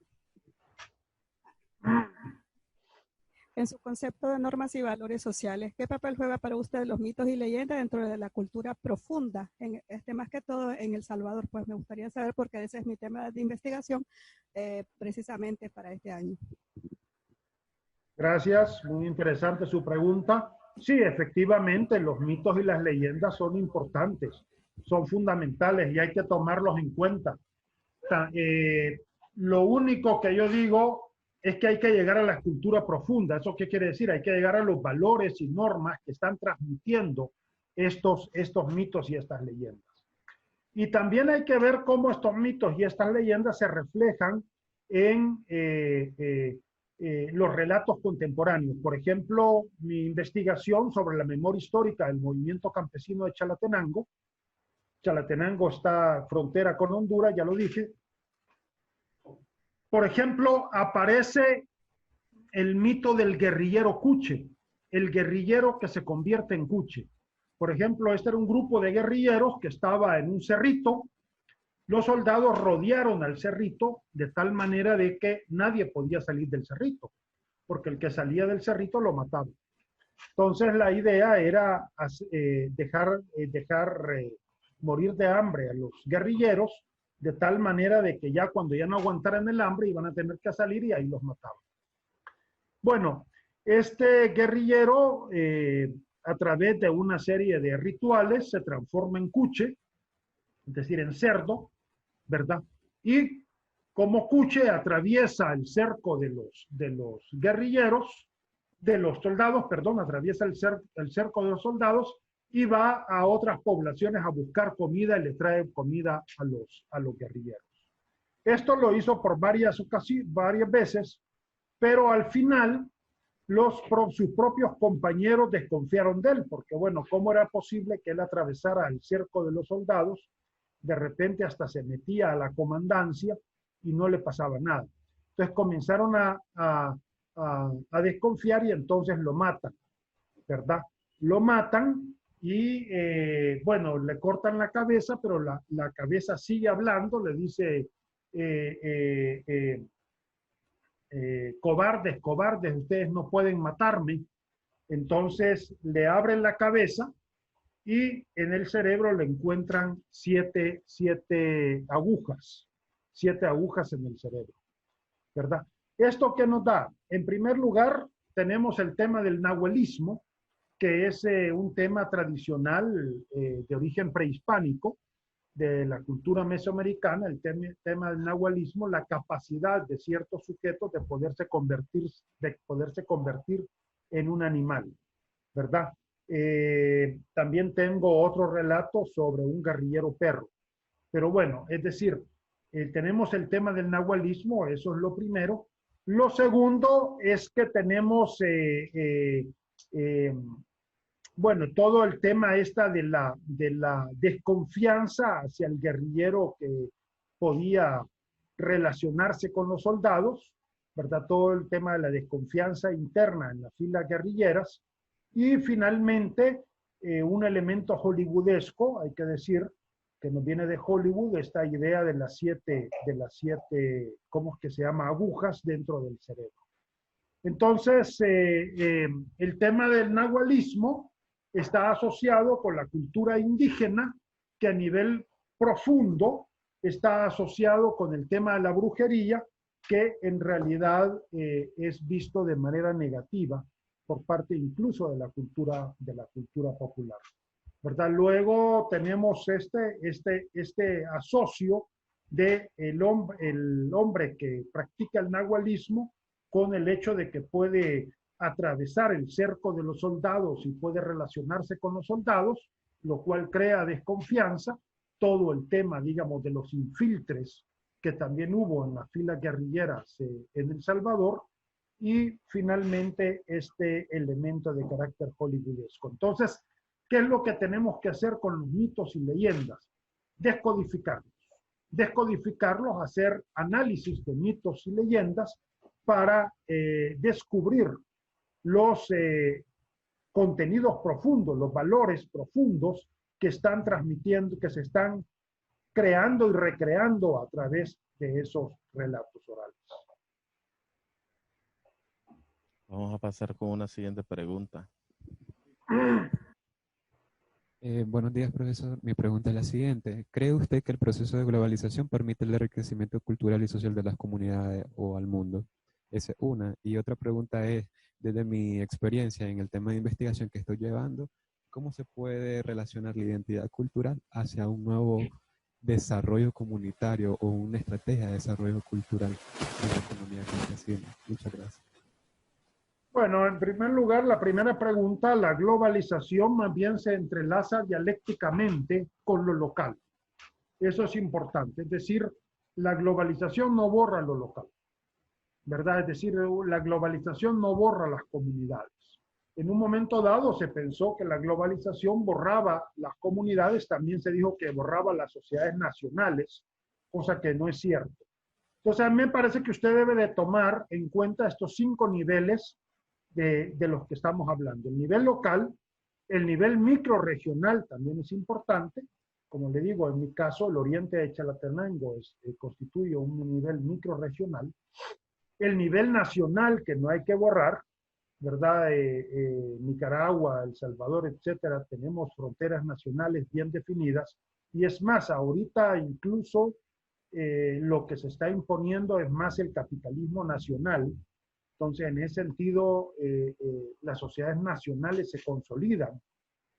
sociales, ¿qué papel juega para usted los mitos y leyendas dentro de la cultura profunda? Más que todo en El Salvador, pues me gustaría saber, porque ese es mi tema de investigación precisamente para este año. Gracias, muy interesante su pregunta. Sí, efectivamente, los mitos y las leyendas son importantes, son fundamentales y hay que tomarlos en cuenta. Lo único que yo digo es que hay que llegar a la cultura profunda. ¿Eso qué quiere decir? Hay que llegar a los valores y normas que están transmitiendo estos mitos y estas leyendas. Y también hay que ver cómo estos mitos y estas leyendas se reflejan en los relatos contemporáneos. Por ejemplo, mi investigación sobre la memoria histórica del movimiento campesino de Chalatenango Chalatenango está frontera con Honduras, ya lo dije. Por ejemplo, aparece el mito del guerrillero cuche, el guerrillero que se convierte en cuche. Por ejemplo, este era un grupo de guerrilleros que estaba en un cerrito. Los soldados rodearon al cerrito de tal manera de que nadie podía salir del cerrito, porque el que salía del cerrito lo mataba. Entonces la idea era dejar morir de hambre a los guerrilleros, de tal manera de que ya cuando ya no aguantaran el hambre iban a tener que salir y ahí los mataban. Bueno, este guerrillero a través de una serie de rituales se transforma en cuche, es decir, en cerdo, ¿verdad? Y como cuche atraviesa el cerco de los guerrilleros, de los soldados, perdón, atraviesa el cerco de los soldados y va a otras poblaciones a buscar comida y le trae comida a los guerrilleros. Esto lo hizo por varias veces, pero al final sus propios compañeros desconfiaron de él, porque bueno, ¿cómo era posible que él atravesara el cerco de los soldados? De repente hasta se metía a la comandancia y no le pasaba nada. Entonces comenzaron a desconfiar y entonces lo matan, ¿verdad? Lo matan y bueno, le cortan la cabeza, pero la cabeza sigue hablando, le dice, cobardes, cobardes, ustedes no pueden matarme. Entonces le abren la cabeza y en el cerebro le encuentran siete agujas en el cerebro, ¿verdad? ¿Esto qué nos da? En primer lugar, tenemos el tema del nahuelismo, que es un tema tradicional de origen prehispánico, de la cultura mesoamericana, el tema del nahualismo, la capacidad de ciertos sujetos de poderse convertir en un animal, ¿verdad? También tengo otro relato sobre un guerrillero perro. Pero bueno, es decir, tenemos el tema del nahualismo, eso es lo primero. Lo segundo es que tenemos, bueno, todo el tema de la desconfianza hacia el guerrillero que podía relacionarse con los soldados, ¿verdad? Todo el tema de la desconfianza interna en las filas guerrilleras. Y finalmente, un elemento hollywoodesco, hay que decir, que nos viene de Hollywood, esta idea de las siete, ¿cómo es que se llama? Agujas dentro del cerebro. Entonces, el tema del nahualismo está asociado con la cultura indígena, que a nivel profundo está asociado con el tema de la brujería, que en realidad es visto de manera negativa por parte incluso de la cultura popular, ¿verdad? Luego tenemos este asocio de el hombre que practica el nahualismo con el hecho de que puede atravesar el cerco de los soldados y puede relacionarse con los soldados, lo cual crea desconfianza. Todo el tema, digamos, de los infiltres que también hubo en las filas guerrilleras en El Salvador, y finalmente este elemento de carácter hollywoodesco. Entonces, ¿qué es lo que tenemos que hacer con los mitos y leyendas? Descodificarlos, hacer análisis de mitos y leyendas para descubrir los contenidos profundos, los valores profundos que están transmitiendo, que se están creando y recreando a través de esos relatos orales. Vamos a pasar con una siguiente pregunta. Buenos días, profesor. Mi pregunta es la siguiente. ¿Cree usted que el proceso de globalización permite el enriquecimiento cultural y social de las comunidades o al mundo? Esa es una. Y otra pregunta es, desde mi experiencia en el tema de investigación que estoy llevando, ¿cómo se puede relacionar la identidad cultural hacia un nuevo desarrollo comunitario o una estrategia de desarrollo cultural en la economía campesina? Muchas gracias. Bueno, en primer lugar, la primera pregunta, la globalización más bien se entrelaza dialécticamente con lo local. Eso es importante, es decir, la globalización no borra lo local, ¿verdad? Es decir, la globalización no borra las comunidades. En un momento dado se pensó que la globalización borraba las comunidades, también se dijo que borraba las sociedades nacionales, cosa que no es cierto. Entonces, a mí me parece que usted debe de tomar en cuenta estos 5 niveles de los que estamos hablando. El nivel local, el nivel microrregional también es importante. Como le digo, en mi caso, el oriente de Chalatenango constituye un nivel microrregional. El nivel nacional, que no hay que borrar, ¿verdad? Nicaragua, El Salvador, etcétera, tenemos fronteras nacionales bien definidas. Y es más, ahorita incluso lo que se está imponiendo es más el capitalismo nacional. Entonces, en ese sentido, las sociedades nacionales se consolidan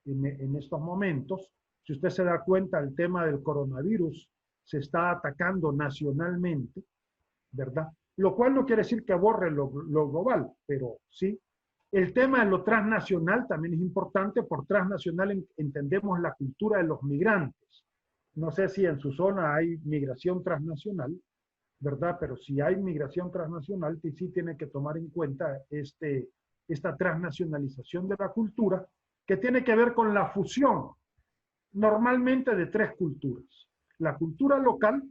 en estos momentos. Si usted se da cuenta, el tema del coronavirus se está atacando nacionalmente, ¿verdad? Lo cual no quiere decir que borre lo global, pero sí. El tema de lo transnacional también es importante. Por transnacional entendemos la cultura de los migrantes. No sé si en su zona hay migración transnacional, ¿verdad? Pero si hay migración transnacional, sí tiene que tomar en cuenta esta transnacionalización de la cultura, que tiene que ver con la fusión normalmente de 3 culturas. La cultura local,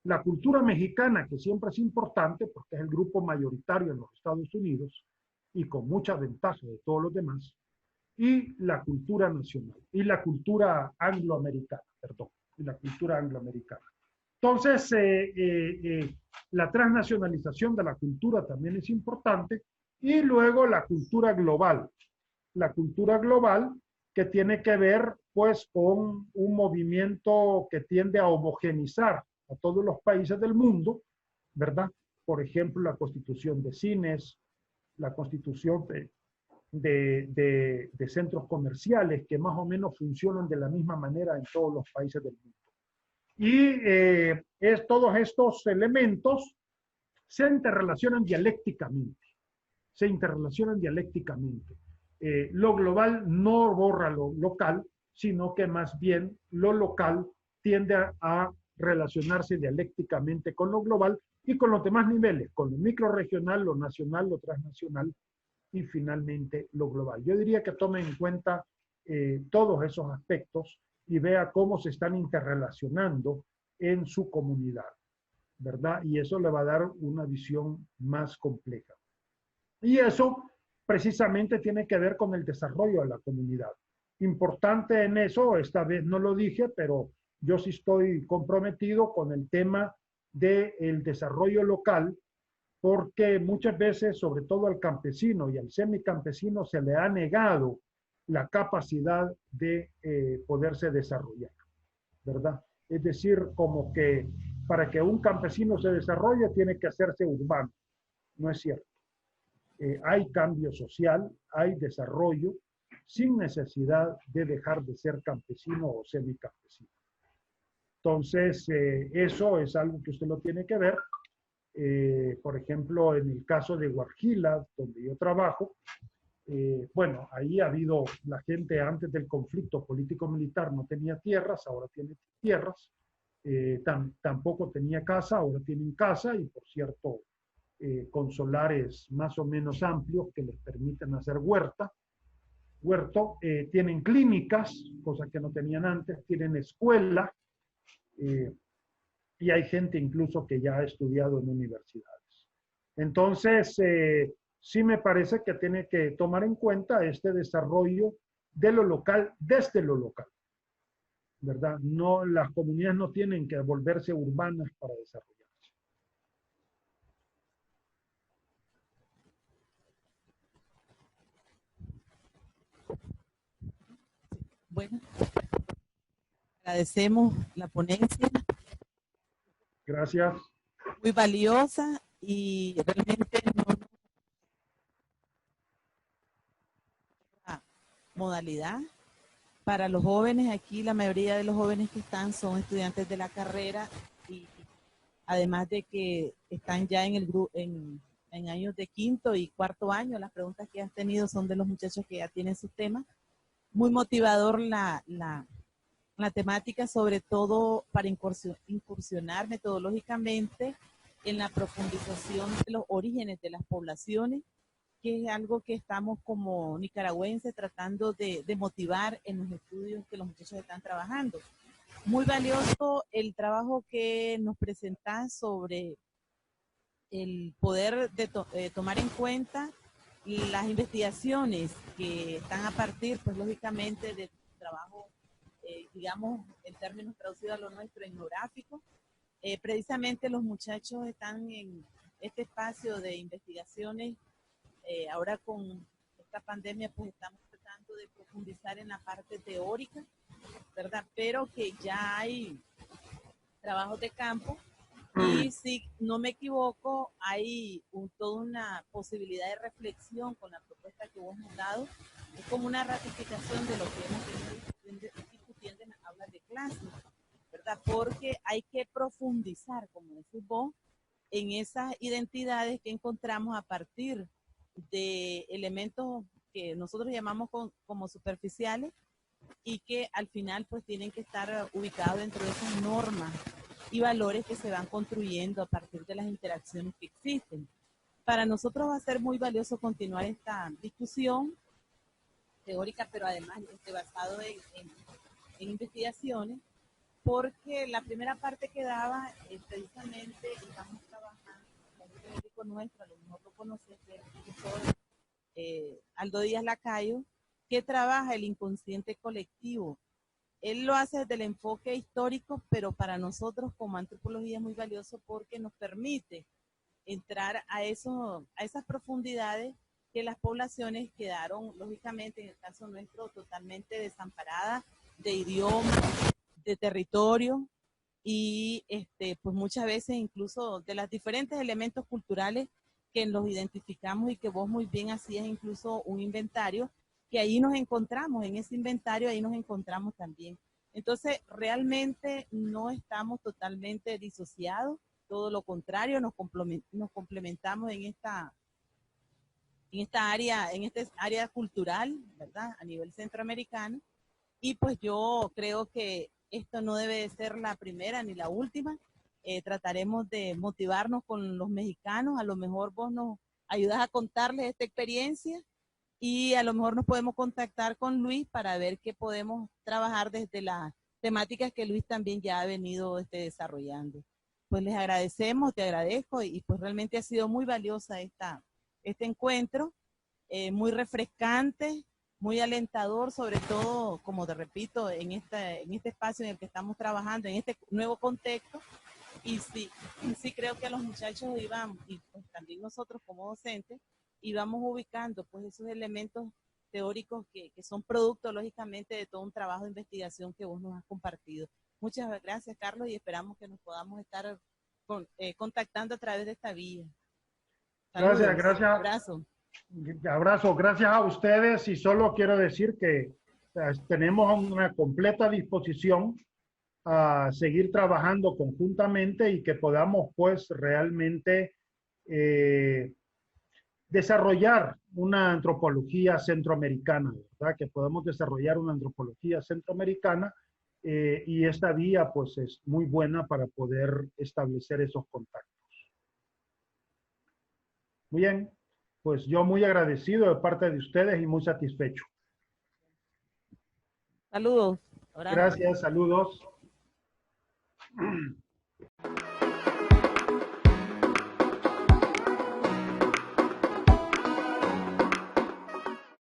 la cultura mexicana, que siempre es importante porque es el grupo mayoritario en los Estados Unidos y con mucha ventaja de todos los demás, y la cultura nacional, y la cultura angloamericana, perdón, y la cultura angloamericana. Entonces, la transnacionalización de la cultura también es importante, y luego la cultura global. La cultura global que tiene que ver pues con un movimiento que tiende a homogenizar a todos los países del mundo, ¿verdad? Por ejemplo, la constitución de cines, la constitución de centros comerciales que más o menos funcionan de la misma manera en todos los países del mundo. Y todos estos elementos se interrelacionan dialécticamente. Lo global no borra lo local, sino que más bien lo local tiende a relacionarse dialécticamente con lo global y con los demás niveles, con lo microrregional, lo nacional, lo transnacional y finalmente lo global. Yo diría que tome en cuenta todos esos aspectos y vea cómo se están interrelacionando en su comunidad, ¿verdad? Y eso le va a dar una visión más compleja. Y eso precisamente tiene que ver con el desarrollo de la comunidad. Importante en eso, esta vez no lo dije, pero yo sí estoy comprometido con el tema del desarrollo local, porque muchas veces, sobre todo al campesino y al semicampesino, se le ha negado la capacidad de poderse desarrollar, ¿verdad? Es decir, como que para que un campesino se desarrolle tiene que hacerse urbano. No es cierto. Hay cambio social, hay desarrollo, sin necesidad de dejar de ser campesino o semicampesino. Entonces, eso es algo que usted lo tiene que ver. Por ejemplo, en el caso de Huarjila, donde yo trabajo, bueno, ahí ha habido, la gente antes del conflicto político-militar no tenía tierras, ahora tiene tierras, tampoco tenía casa, ahora tienen casa y por cierto, con solares más o menos amplios que les permiten hacer huerto, tienen clínicas, cosa que no tenían antes, tienen escuela, y hay gente incluso que ya ha estudiado en universidades. Entonces, sí me parece que tiene que tomar en cuenta este desarrollo de lo local, desde lo local, ¿verdad? No, las comunidades no tienen que volverse urbanas para desarrollarse. Bueno, agradecemos la ponencia. Gracias. Muy valiosa y realmente no modalidad. Para los jóvenes, aquí la mayoría de los jóvenes que están son estudiantes de la carrera y además de que están ya en el grupo, en años de quinto y cuarto año, las preguntas que has tenido son de los muchachos que ya tienen sus temas. Muy motivador la temática, sobre todo para incursionar metodológicamente en la profundización de los orígenes de las poblaciones que es algo que estamos como nicaragüenses tratando de motivar en los estudios que los muchachos están trabajando. Muy valioso el trabajo que nos presentás sobre el poder de tomar en cuenta las investigaciones que están a partir, pues lógicamente, de trabajo, digamos, en términos traducidos a lo nuestro, etnográfico. Precisamente los muchachos están en este espacio de investigaciones. Ahora con esta pandemia, pues estamos tratando de profundizar en la parte teórica, ¿verdad? Pero que ya hay trabajos de campo. Y si no me equivoco, hay toda una posibilidad de reflexión con la propuesta que vos nos has dado. Es como una ratificación de lo que hemos venido discutiendo en las aulas de clase, ¿verdad? Porque hay que profundizar, como decís vos, en esas identidades que encontramos a partir de elementos que nosotros llamamos como superficiales y que al final pues tienen que estar ubicados dentro de esas normas y valores que se van construyendo a partir de las interacciones que existen. Para nosotros va a ser muy valioso continuar esta discusión teórica, pero además basado en investigaciones, porque la primera parte que daba precisamente estamos trabajando con un teórico nuestro, a lo mejor lo conoces, que es el profesor Aldo Díaz Lacayo, que trabaja el inconsciente colectivo. Él lo hace desde el enfoque histórico, pero para nosotros como antropología es muy valioso porque nos permite entrar a esas profundidades que las poblaciones quedaron, lógicamente, en el caso nuestro, totalmente desamparadas de idioma, de territorio y pues muchas veces incluso de los diferentes elementos culturales que los identificamos y que vos muy bien hacías incluso un inventario, que ahí nos encontramos, en ese inventario ahí nos encontramos también. Entonces, realmente no estamos totalmente disociados, todo lo contrario, nos complementamos en esta área cultural, ¿verdad? A nivel centroamericano. Y pues yo creo que esto no debe de ser la primera ni la última. Trataremos de motivarnos con los mexicanos. A lo mejor vos nos ayudas a contarles esta experiencia y a lo mejor nos podemos contactar con Luis para ver qué podemos trabajar desde las temáticas que Luis también ya ha venido desarrollando. Pues les agradecemos, te agradezco y pues realmente ha sido muy valiosa este encuentro, muy refrescante, muy alentador, sobre todo, como te repito, en este espacio en el que estamos trabajando, en este nuevo contexto. Y sí creo que a los muchachos iban, y pues también nosotros como docentes, íbamos ubicando pues esos elementos teóricos que son producto, lógicamente, de todo un trabajo de investigación que vos nos has compartido. Muchas gracias, Carlos, y esperamos que nos podamos estar contactando a través de esta vía. Saludos. Gracias. Abrazo. Abrazo, gracias a ustedes y solo quiero decir que tenemos una completa disposición a seguir trabajando conjuntamente y que podamos pues realmente desarrollar una antropología centroamericana, ¿verdad? Que podamos desarrollar una antropología centroamericana y esta vía pues es muy buena para poder establecer esos contactos. Muy bien, pues yo muy agradecido de parte de ustedes y muy satisfecho. Saludos. Abrazo. Gracias, saludos.